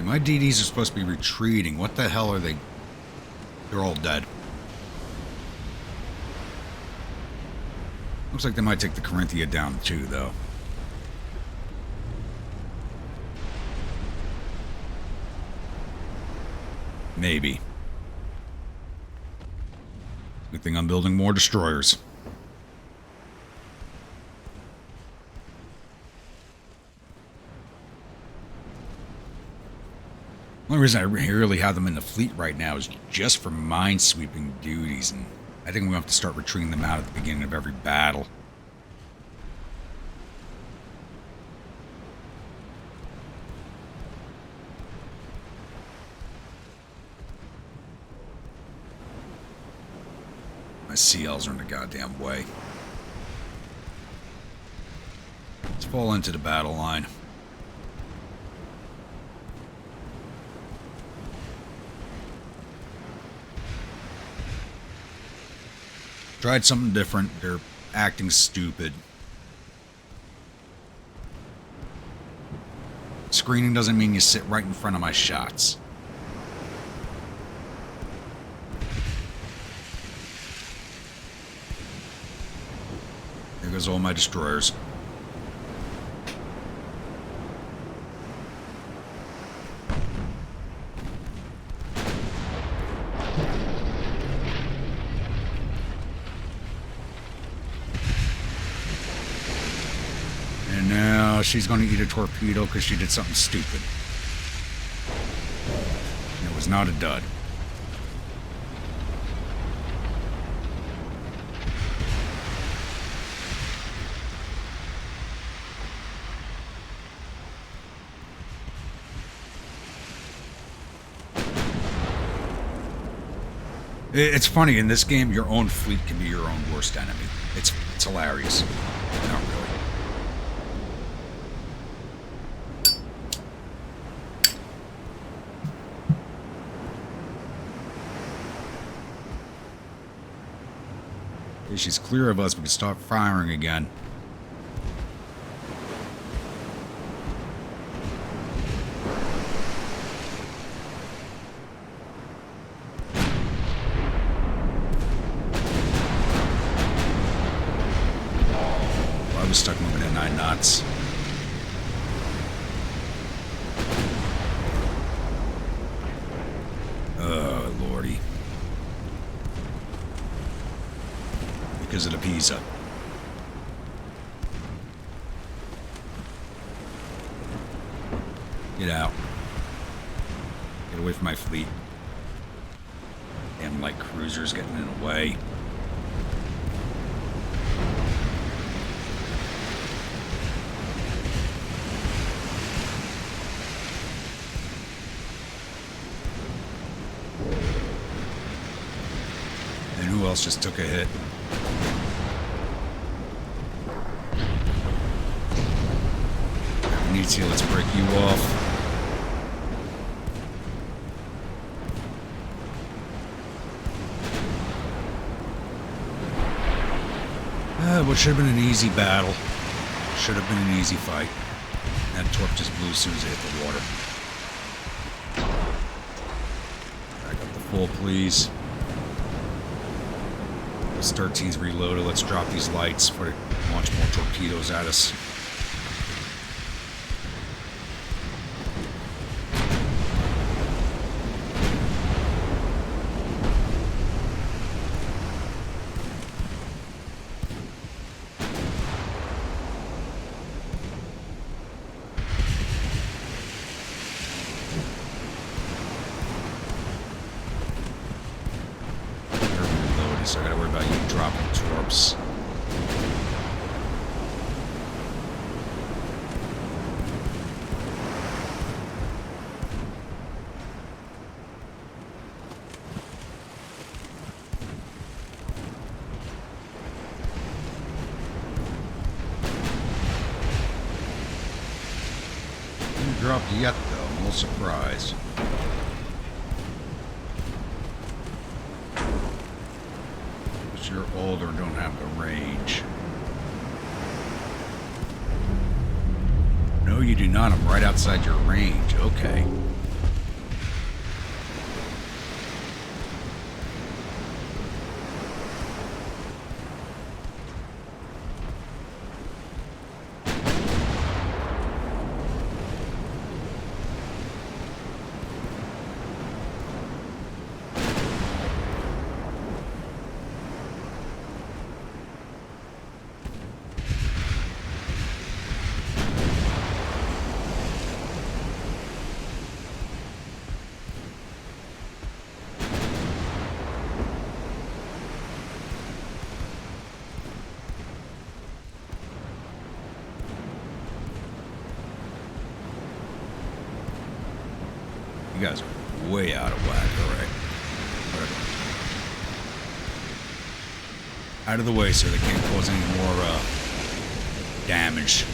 My DDs are supposed to be retreating. What the hell are they? They're all dead. Looks like they might take the Corinthia down too, though. Maybe. Good thing I'm building more destroyers. The only reason I really have them in the fleet right now is just for minesweeping duties, and I think we have to start retreating them out at the beginning of every battle. My CLs are in the goddamn way. Let's fall into the battle line. Tried something different. They're acting stupid. Screening doesn't mean you sit right in front of my shots. There goes all my destroyers. And now she's going to eat a torpedo because she did something stupid. And it was not a dud. It's funny, in this game, your own fleet can be your own worst enemy. It's hilarious. Not really. Okay, she's clear of us. We can start firing again. I was stuck moving at 9 knots. Oh, lordy. Because of the Pisa. Get out. Get away from my fleet. Damn light cruisers getting in the way. And who else just took a hit? Venezia, let's break you off. What should have been an easy battle. Should have been an easy fight. That torp just blew as soon as it hit the water. Back up the full, please. This 13's reloaded. Let's drop these lights before they launch more torpedoes at us. So I gotta worry about you dropping torps. Didn't drop yet though, I'm a little surprised. You're older, don't have the range. No, you do not. I'm right outside your range. Okay. You guys are way out of whack, alright. Whatever. out of the way so they can't cause any more damage.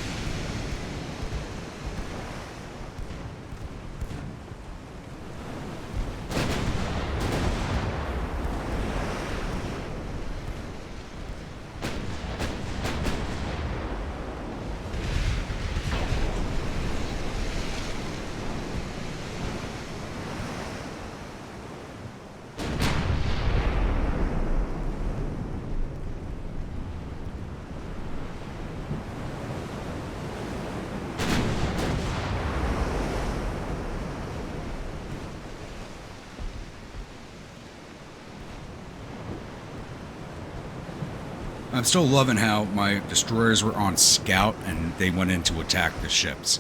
I'm still loving how my destroyers were on scout and they went in to attack the ships.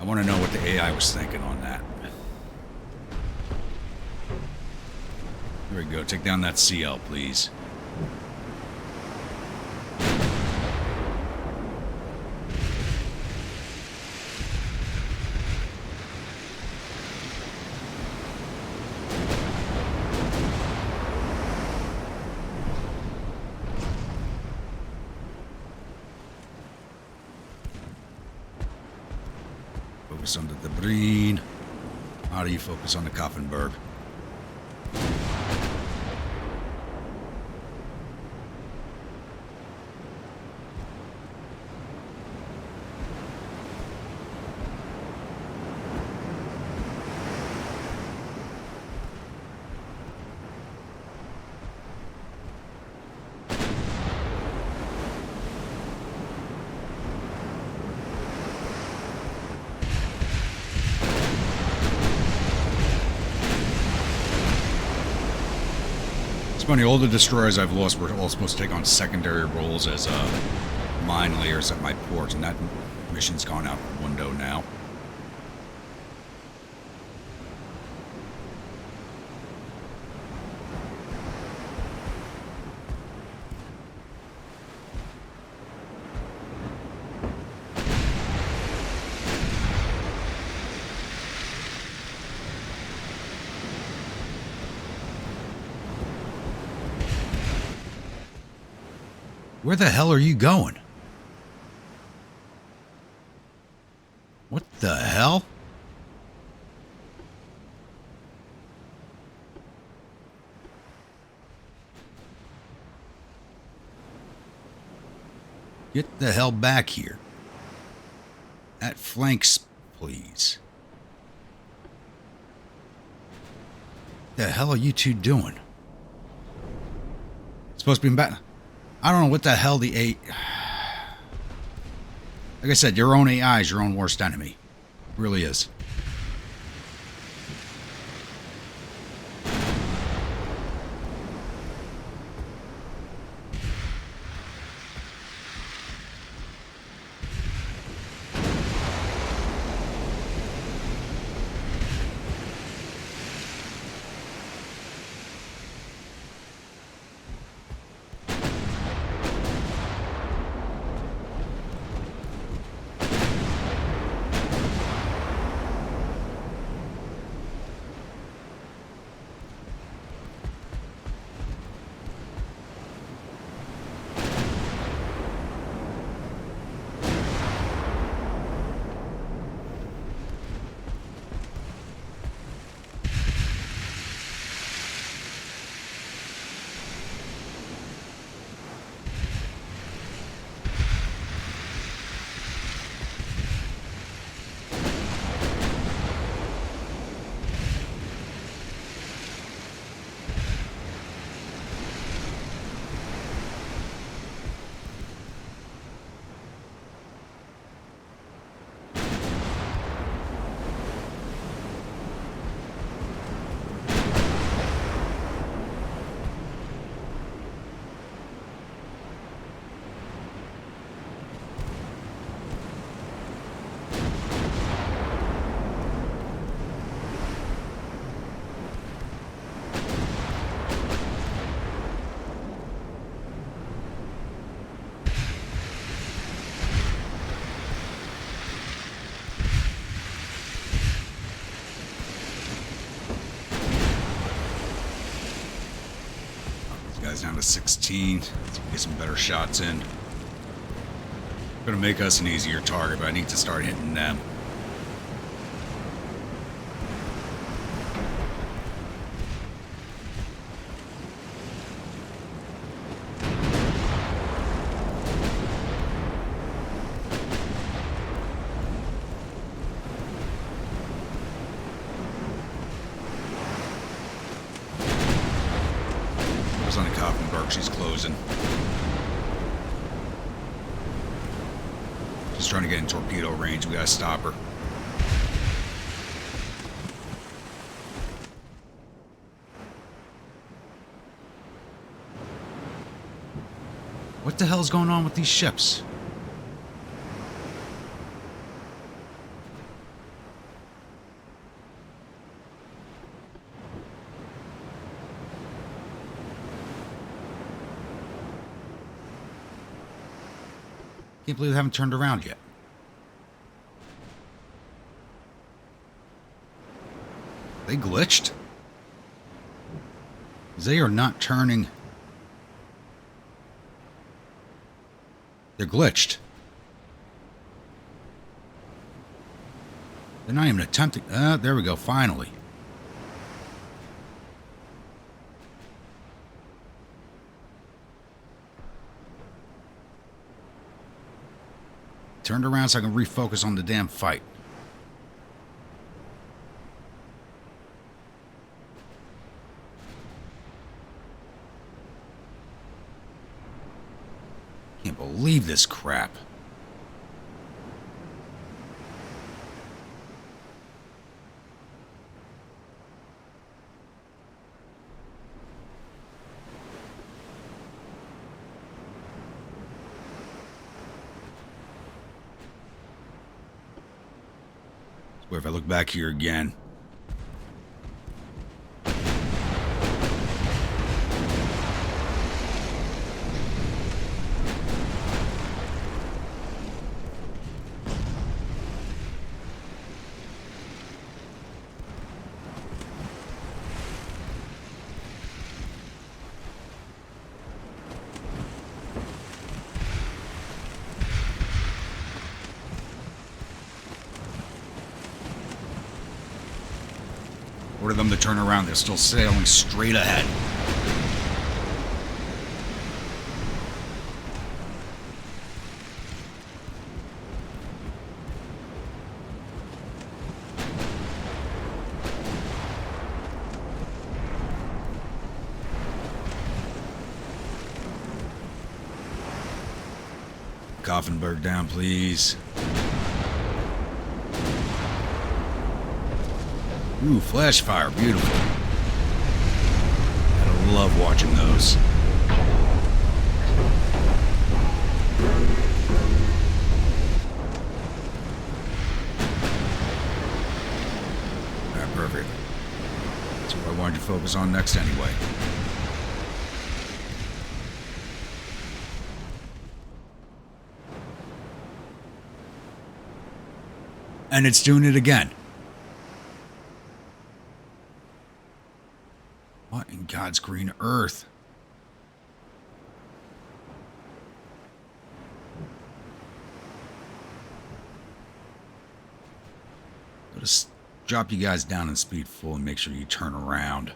I want to know what the AI was thinking on that. There we go. Take down that CL, please. Focus on the debris. How do you focus on the Koffenberg? Funny, all the destroyers I've lost were all supposed to take on secondary roles as mine layers at my port, and that mission's gone out the window now. Where the hell are you going? What the hell? Get the hell back here. At flanks, please. The hell are you two doing? It's supposed to be back. I don't know what the hell the A... Like I said, your own AI is your own worst enemy. It really is. guys down to 16. Let's get some better shots in. Gonna make us an easier target, but I need to start hitting them. On the Koffenberg, she's closing. She's trying to get in torpedo range. We gotta stop her. What the hell's going on with these ships? Can't believe they haven't turned around yet. They glitched? They are not turning. They're glitched. They're not even attempting. There we go, finally. Turned around so I can refocus on the damn fight. Can't believe this crap. Where if I look back here again. Order them to turn around. They're still sailing straight ahead. Koffenberg down, please. Ooh, flash fire, beautiful. I love watching those. Alright, perfect. That's what I wanted to focus on next anyway. And it's doing it again. What in God's green earth? I'll just drop you guys down in speed full and make sure you turn around.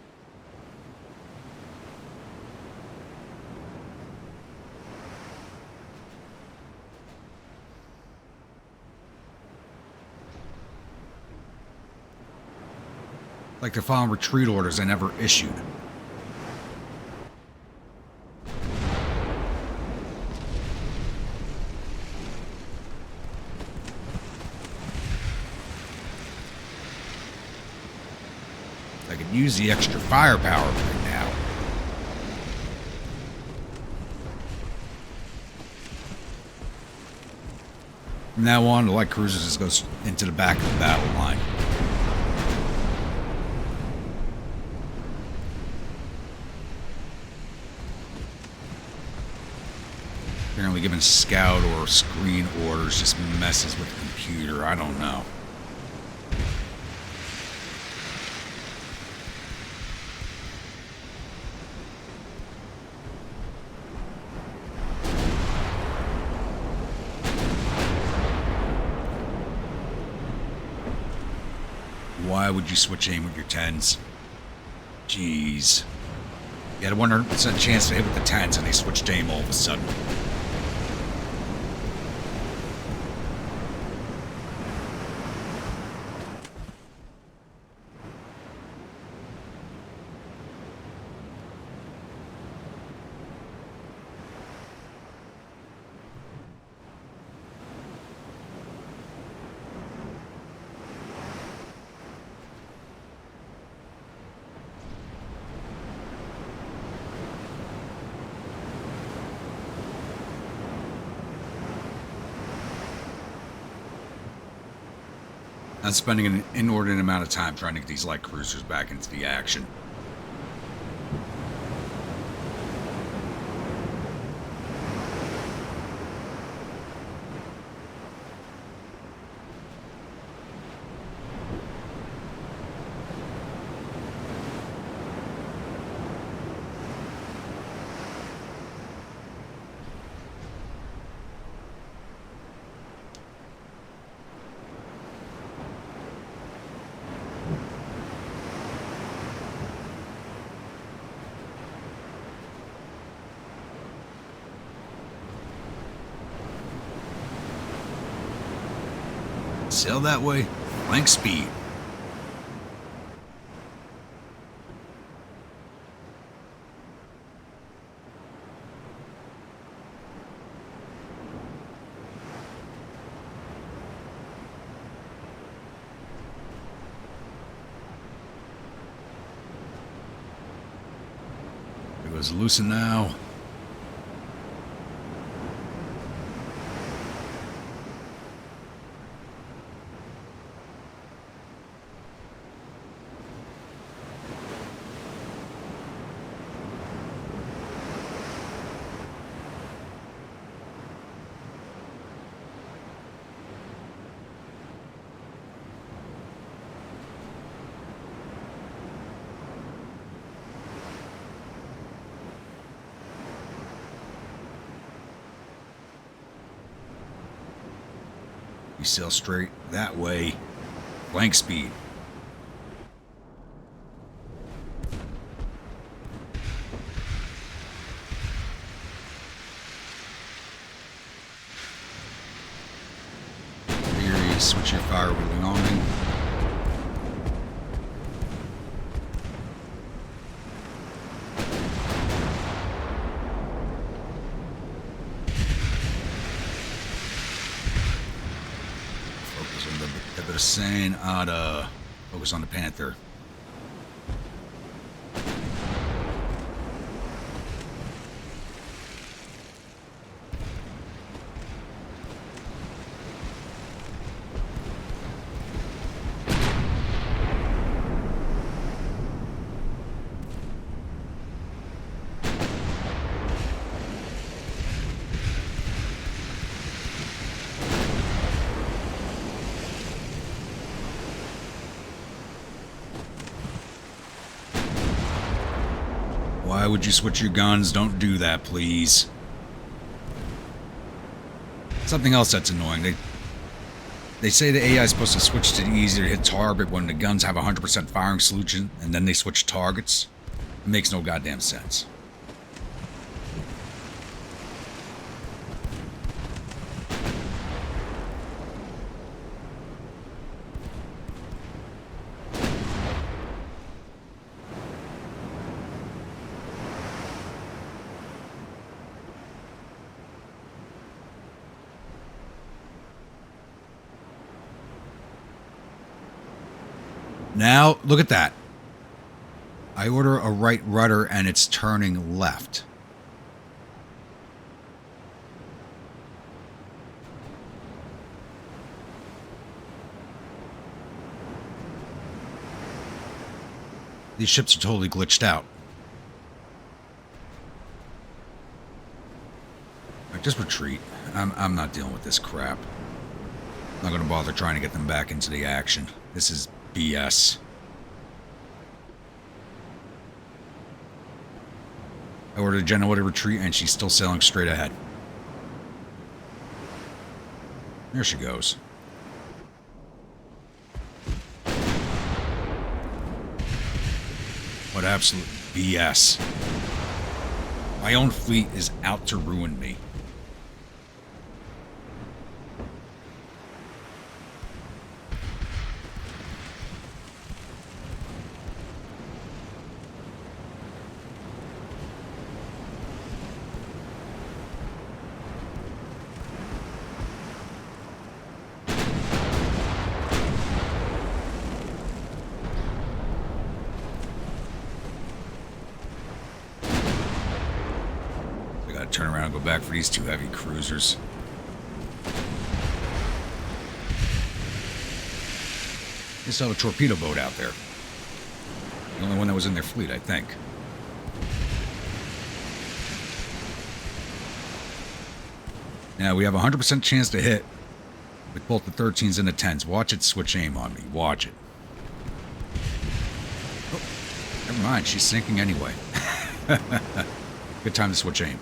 Like they're following retreat orders I never issued. I could use the extra firepower right now. From now on, the light cruisers just goes into the back of the battle line. Apparently giving scout or screen orders just messes with the computer. I don't know. Why would you switch aim with your 10s? Jeez. You had a 100% chance to hit with the 10s and they switched aim all of a sudden. I'm spending an inordinate amount of time trying to get these light cruisers back into the action. Sail that way, flank speed. It was loosen now. You sail straight that way. Flank speed. Here you switch your fire wheeling on. Saying I'd focus on the Panther. Why would you switch your guns? Don't do that, please. Something else that's annoying. They say the AI is supposed to switch to the easier to hit target when the guns have 100% firing solution, and then they switch targets. It makes no goddamn sense. Now, look at that. I order a right rudder and it's turning left. These ships are totally glitched out. All right, just retreat. I'm not dealing with this crap. I'm not going to bother trying to get them back into the action. This is BS. I ordered Genoa to retreat and she's still sailing straight ahead. There she goes. absolute BS. My own fleet is out to ruin me. Turn around and go back for these two heavy cruisers. They still have a torpedo boat out there. The only one that was in their fleet, I think. Now, we have a 100% chance to hit with both the 13s and the 10s. Watch it switch aim on me. Watch it. Oh, never mind. She's sinking anyway. Good time to switch aim.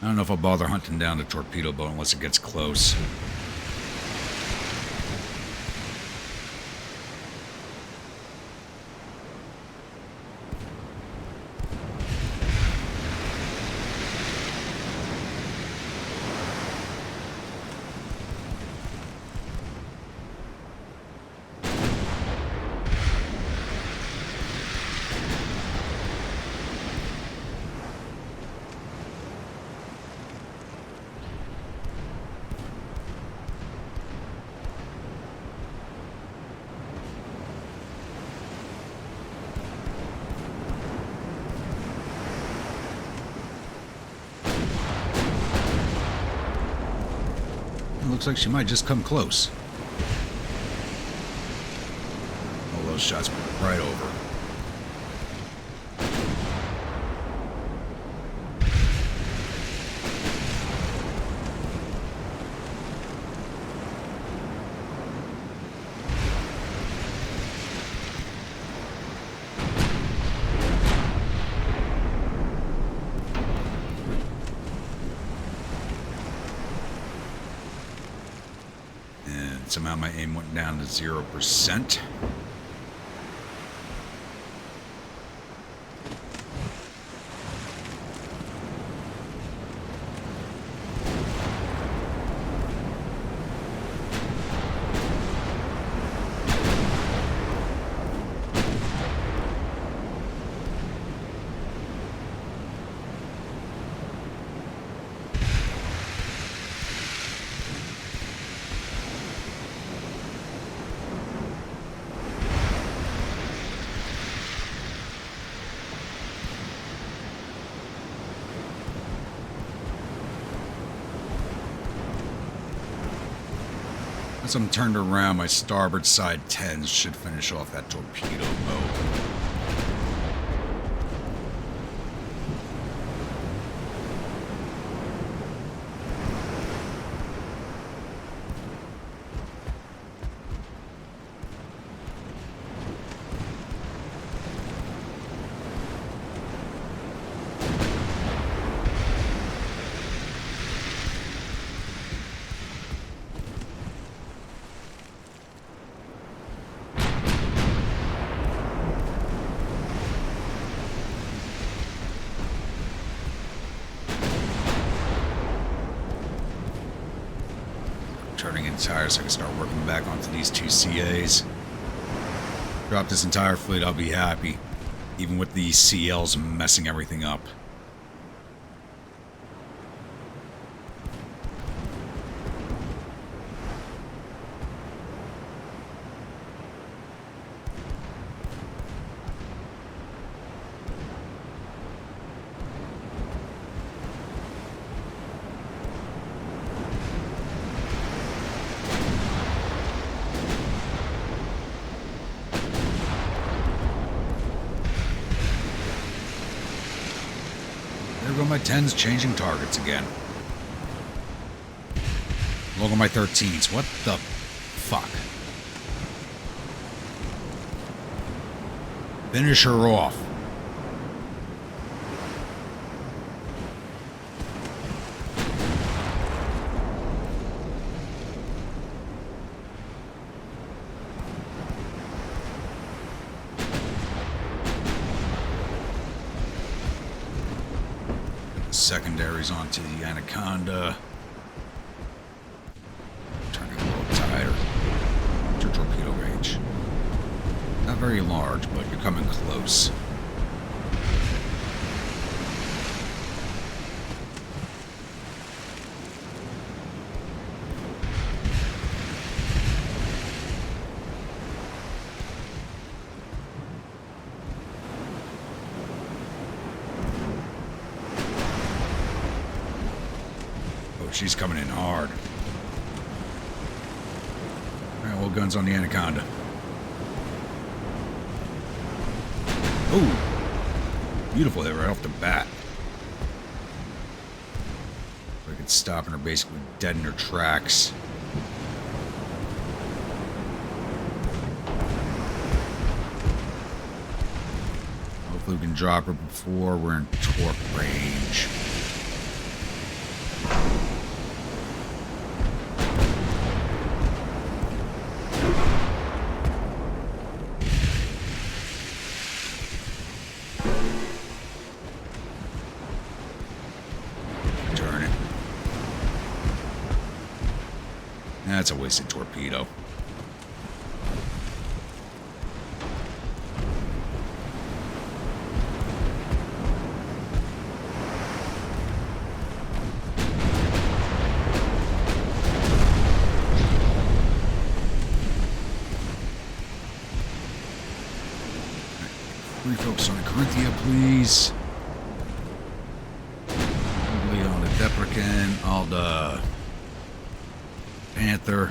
I don't know if I'll bother hunting down the torpedo boat unless it gets close. Looks like she might just come close. All those shots went right over. Somehow my aim went down to 0%. Once I'm turned around, my starboard side 10s should finish off that torpedo boat. Turning in tires so I can start working back onto these two CAs. Drop this entire fleet, I'll be happy. Even with these CLs messing everything up. There go my 10s changing targets again. Look at my 13s. What the fuck? Finish her off. Secondaries onto the Anaconda. Turning a little tighter. Your torpedo range. Not very large, but you're coming close. She's coming in hard. Alright, all guns on the Anaconda. Oh! Beautiful hit right off the bat. Like it's stopping her basically dead in her tracks. Hopefully we can drop her before we're in torque range. That's a wasted torpedo. Refocus on the Corinthia, please. Probably on the Deprecan, all the Panther.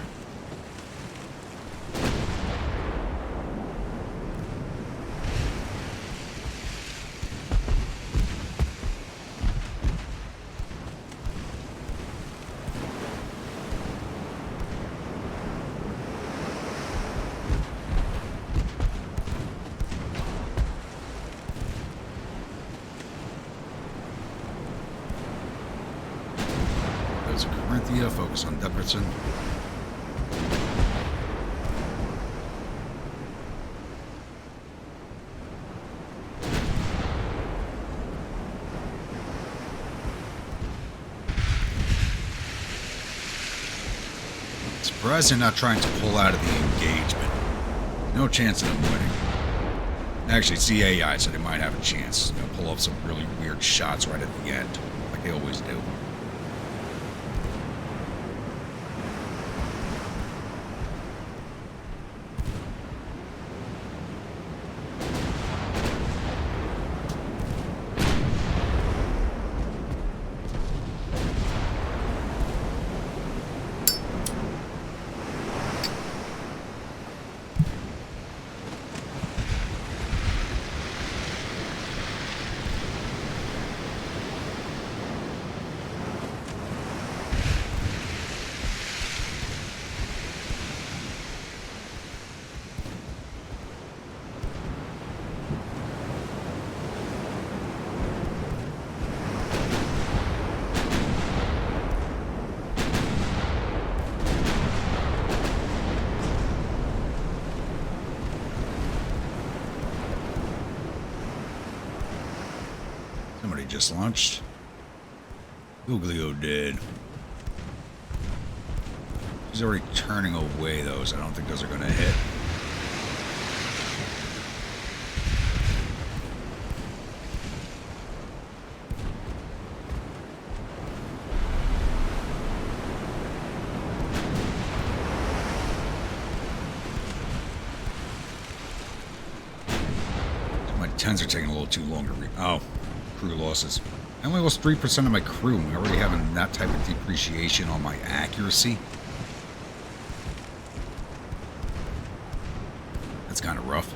There's Corinthia, focus on Depperson. Surprised they're not trying to pull out of the engagement. No chance of them winning. Actually, it's the AI, so they might have a chance. They'll pull off some really weird shots right at the end, like they always do. Somebody just launched. Guglio did. He's already turning away those. I don't think those are going to hit. My 10s are taking a little too long to read. Oh. Crew losses. I only lost 3% of my crew. I'm already having that type of depreciation on my accuracy. That's kind of rough.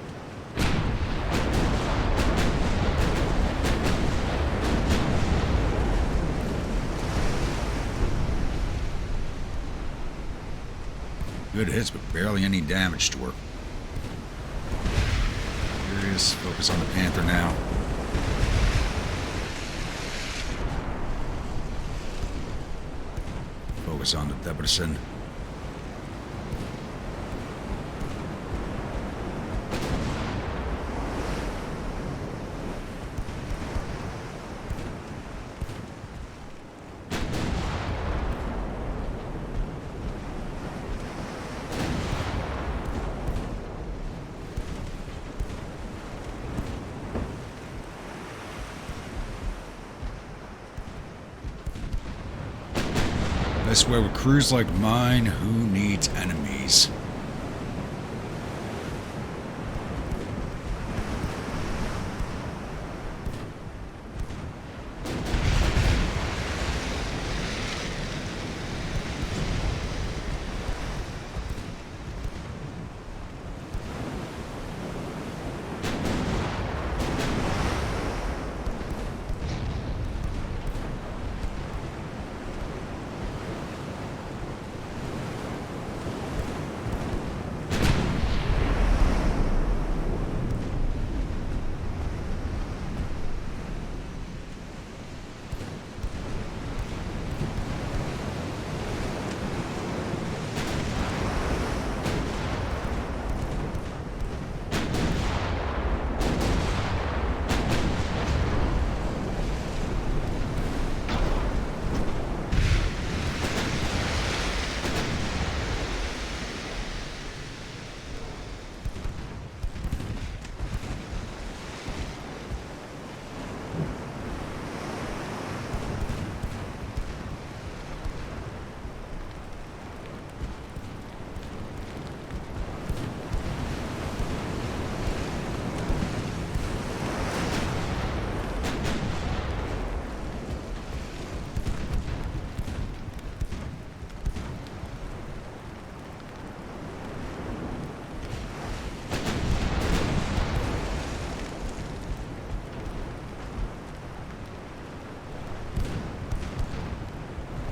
Good hits, but barely any damage to her. Focus on the Panther now. Focus on the Debrecen. I swear, with crews like mine, who needs enemies?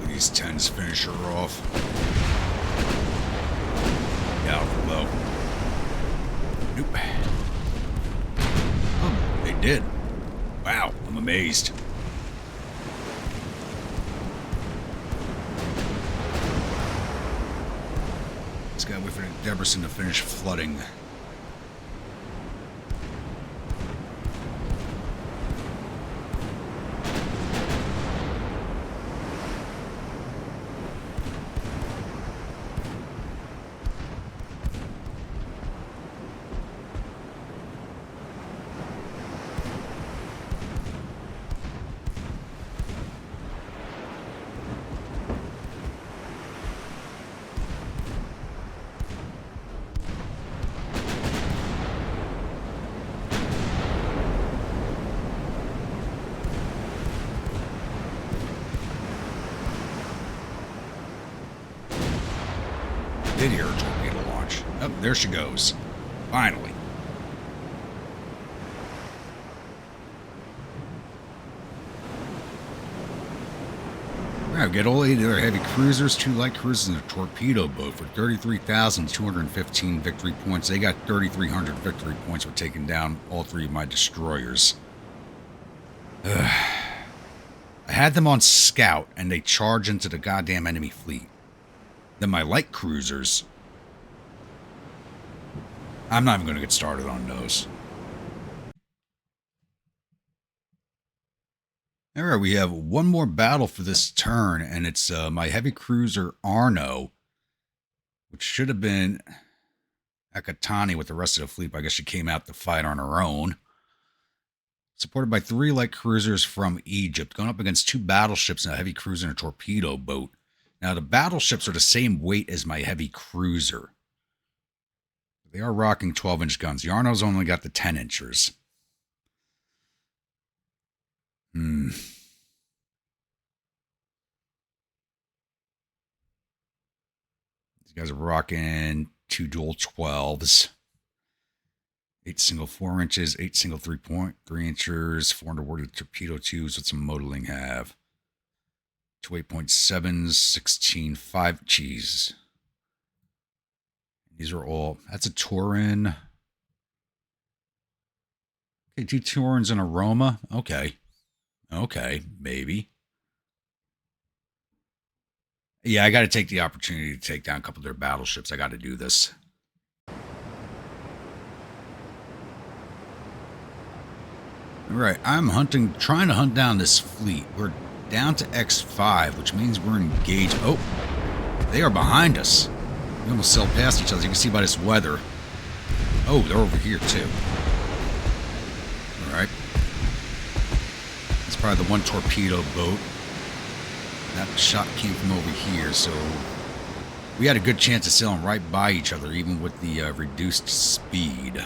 These 10s finish her off. Down below. Nope. Oh, they did. Wow, I'm amazed. Just gotta wait for Debrecen to finish flooding. Did hear a torpedo launch. Oh, there she goes. Finally. Wow, get all 8 other heavy cruisers, 2 light cruisers, and a torpedo boat for 33,215 victory points. They got 3,300 victory points for taking down all 3 of my destroyers. I had them on scout, and they charge into the goddamn enemy fleet. Then my light cruisers, I'm not even going to get started on those. Alright, we have one more battle for this turn, and it's my heavy cruiser Arno, which should have been Akatani with the rest of the fleet, but I guess she came out to fight on her own. Supported by 3 light cruisers from Egypt, going up against 2 battleships and a heavy cruiser and a torpedo boat. Now, the battleships are the same weight as my heavy cruiser. They are rocking 12-inch guns. The Arno's only got the 10-inchers. These guys are rocking 2 dual 12s. 8 single 4 inches, 8 single 3.3 inches, 400 worded torpedo tubes. What's some modeling have? 2 8.7s, 16 5. Cheese. These are all. That's a Turin. Okay, 2 turns and a Roma. Okay. Okay, maybe. Yeah, I got to take the opportunity to take down a couple of their battleships. I got to do this. All right, I'm trying to hunt down this fleet. We're down to X5, which means we're engaged. Oh, they are behind us. We almost sailed past each other. You can see by this weather. Oh, they're over here too. All right. It's probably the one torpedo boat. That shot came from over here, so we had a good chance of sailing right by each other, even with the reduced speed.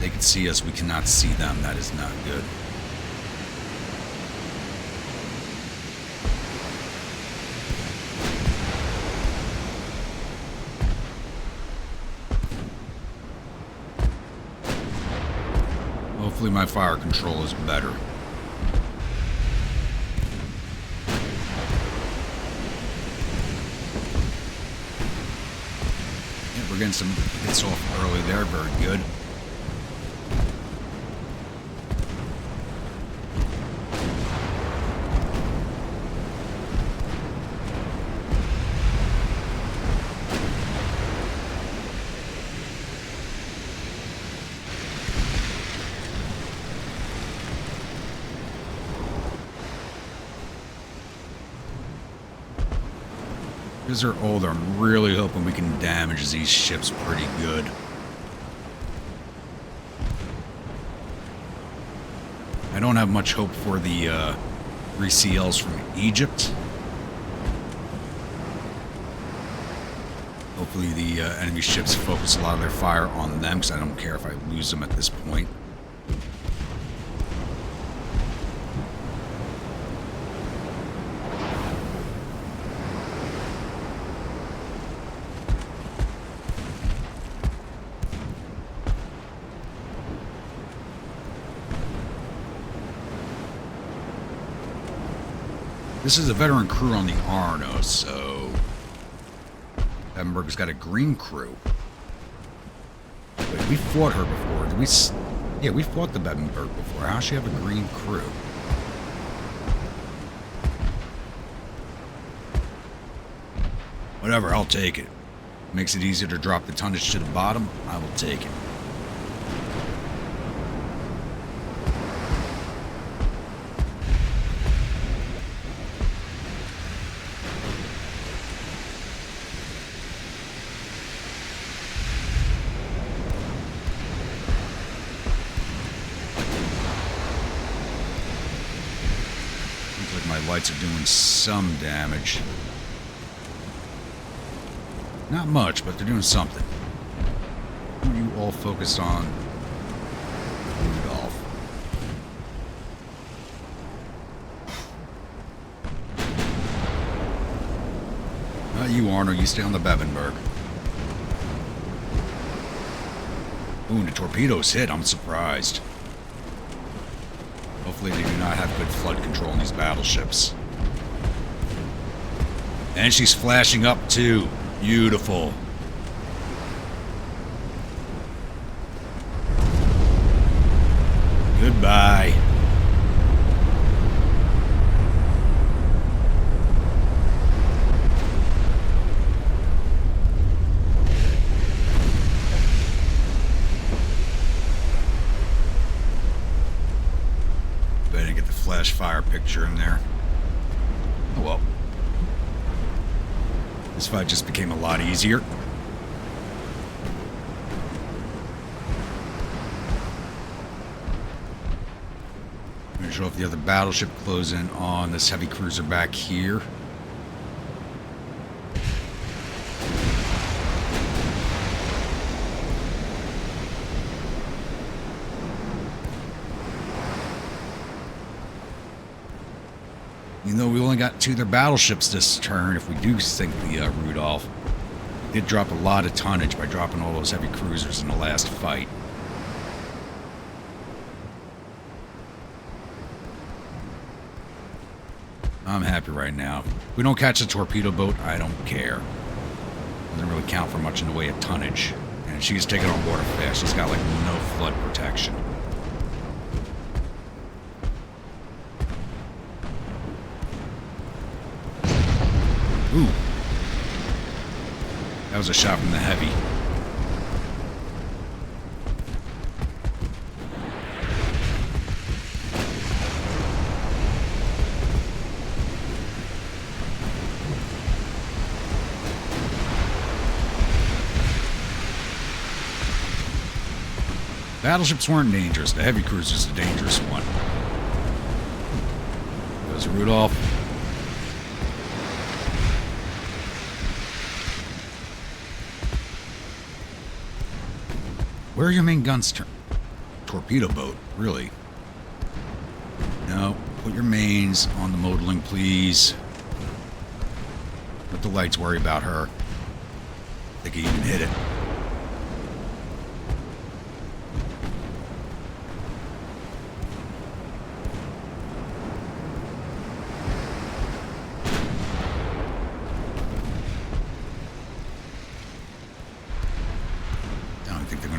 They can see us, we cannot see them. That is not good. Hopefully my fire control is better. Yeah, we're getting some hits off early there. Very good. Because they're older, I'm really hoping we can damage these ships pretty good. I don't have much hope for the 3 CLs from Egypt. Hopefully the enemy ships focus a lot of their fire on them, because I don't care if I lose them at this point. This is a veteran crew on the Arno, so Edinburgh's got a green crew. Wait, we fought her before. Did we? Yeah, we fought the Edinburgh before. How does she have a green crew? Whatever, I'll take it. Makes it easier to drop the tonnage to the bottom. I will take it. Lights are doing some damage. Not much, but they're doing something. Who are you all focused on? Rudolph. Not you, Arnold. You stay on the Bevenberg. Ooh, and the torpedoes hit. I'm surprised. Hopefully they do not have good flood control in these battleships. And she's flashing up too. Beautiful. Goodbye. Flash fire picture in there. Oh well. This fight just became a lot easier. I'm gonna show off the other battleship closing on this heavy cruiser back here. Even though we only got 2 of their battleships this turn, if we do sink the Rudolph, we did drop a lot of tonnage by dropping all those heavy cruisers in the last fight. I'm happy right now. If we don't catch the torpedo boat, I don't care. Doesn't really count for much in the way of tonnage. And she's taking on water fast. She's got like no flood protection. That was a shot from the heavy. Battleships weren't dangerous. The heavy cruiser's the dangerous one. There's Rudolph. Where are your main guns? Torpedo boat, really? No, put your mains on the modeling, please. Let the lights worry about her. They can even hit it.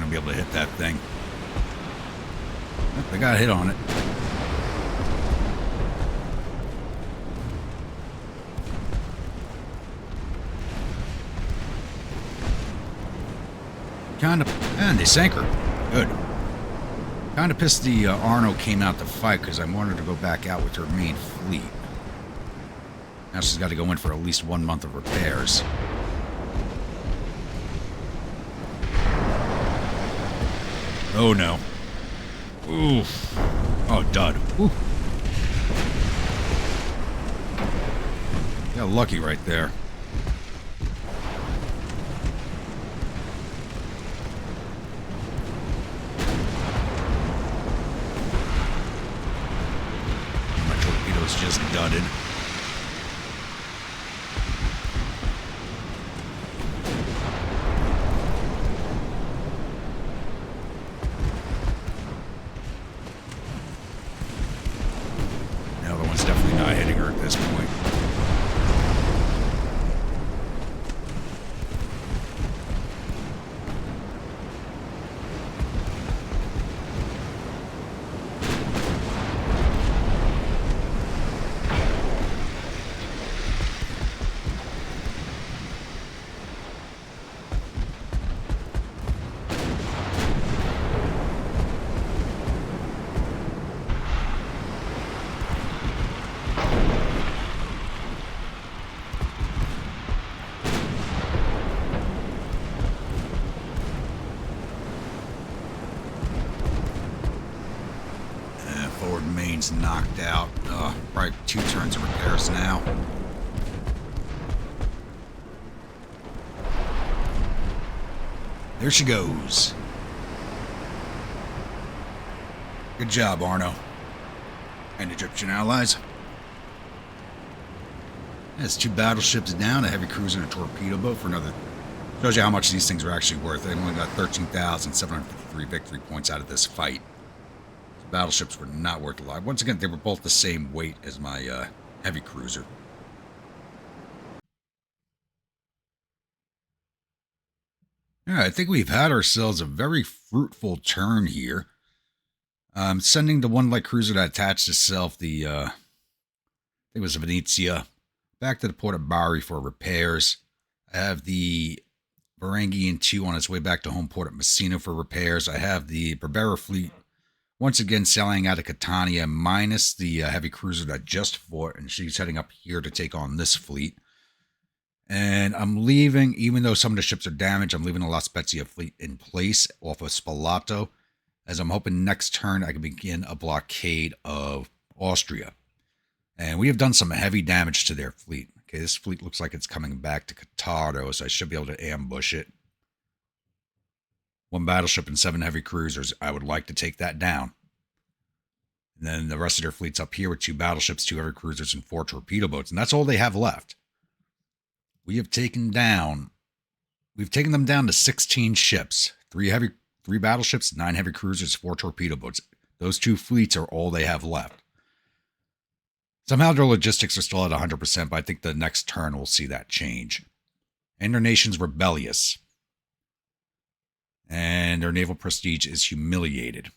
Be able to hit that thing. They got a hit on it. Kind of, and they sank her. Good. Kind of pissed the Arno came out to fight because I wanted to go back out with her main fleet. Now she's got to go in for at least 1 month of repairs. Oh no. Oof. Oh, dud. Ooh. Got lucky right there. My torpedoes just dudded. Definitely not hitting her at this point. Main's knocked out. Probably 2 turns of repairs now. There she goes. Good job, Arno. And Egyptian allies. That's 2 battleships down, a heavy cruiser and a torpedo boat for another. Shows you how much these things are actually worth. They only got 13,753 victory points out of this fight. Battleships were not worth a lot. Once again, they were both the same weight as my heavy cruiser. Yeah, I think we've had ourselves a very fruitful turn here. Sending the one light cruiser that attached itself, I think it was Venezia, back to the port of Bari for repairs. I have the Varangian 2 on its way back to home port at Messina for repairs. I have the Berbera fleet once again sailing out of Catania, minus the heavy cruiser that just fought, and she's heading up here to take on this fleet. And I'm leaving, even though some of the ships are damaged, I'm leaving the La Spezia fleet in place off of Spalato, as I'm hoping next turn I can begin a blockade of Austria. And we have done some heavy damage to their fleet. Okay, this fleet looks like it's coming back to Catardo, so I should be able to ambush it. 1 battleship and 7 heavy cruisers. I would like to take that down. And then the rest of their fleet's up here with 2 battleships, 2 heavy cruisers, and 4 torpedo boats. And that's all they have left. We have taken them down to 16 ships. 3 battleships, 9 heavy cruisers, 4 torpedo boats. Those 2 fleets are all they have left. Somehow their logistics are still at 100%, but I think the next turn will see that change. And their nation's rebellious. And their naval prestige is humiliated.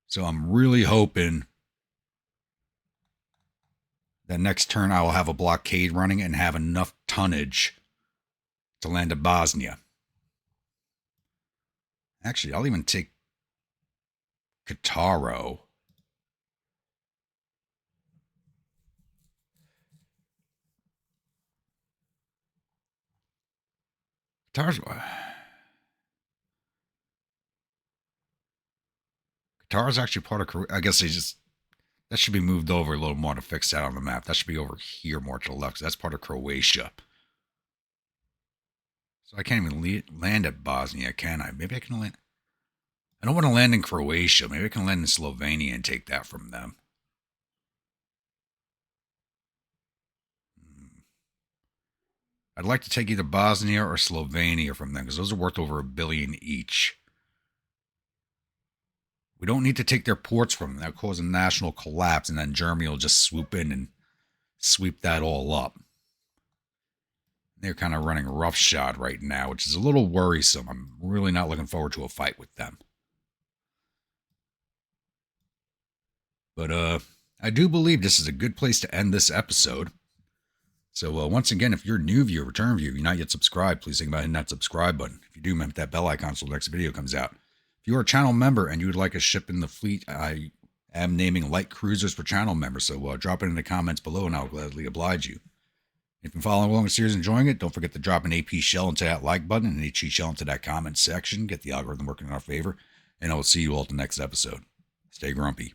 So I'm really hoping that next turn I will have a blockade running and have enough tonnage to land at Bosnia. Actually, I'll even take Kataro. Katara's actually part of Korea. I guess that should be moved over a little more to fix that on the map. That should be over here more to the left. That's part of Croatia. So I can't even land at Bosnia, can I? Maybe I can land. I don't want to land in Croatia. Maybe I can land in Slovenia and take that from them. I'd like to take either Bosnia or Slovenia from them because those are worth over $1 billion each. We don't need to take their ports from them. That will cause a national collapse, and then Germany will just swoop in and sweep that all up. They're kind of running roughshod right now, which is a little worrisome. I'm really not looking forward to a fight with them. But I do believe this is a good place to end this episode. So once again, if you're a new viewer, return viewer, you're not yet subscribed, please think about hitting that subscribe button. If you do, hit that bell icon so the next video comes out. If you are a channel member and you would like a ship in the fleet, I am naming light cruisers for channel members. So drop it in the comments below and I'll gladly oblige you. If you're following along the series and enjoying it, don't forget to drop an AP shell into that like button and an HE shell into that comment section. Get the algorithm working in our favor. And I will see you all at the next episode. Stay grumpy.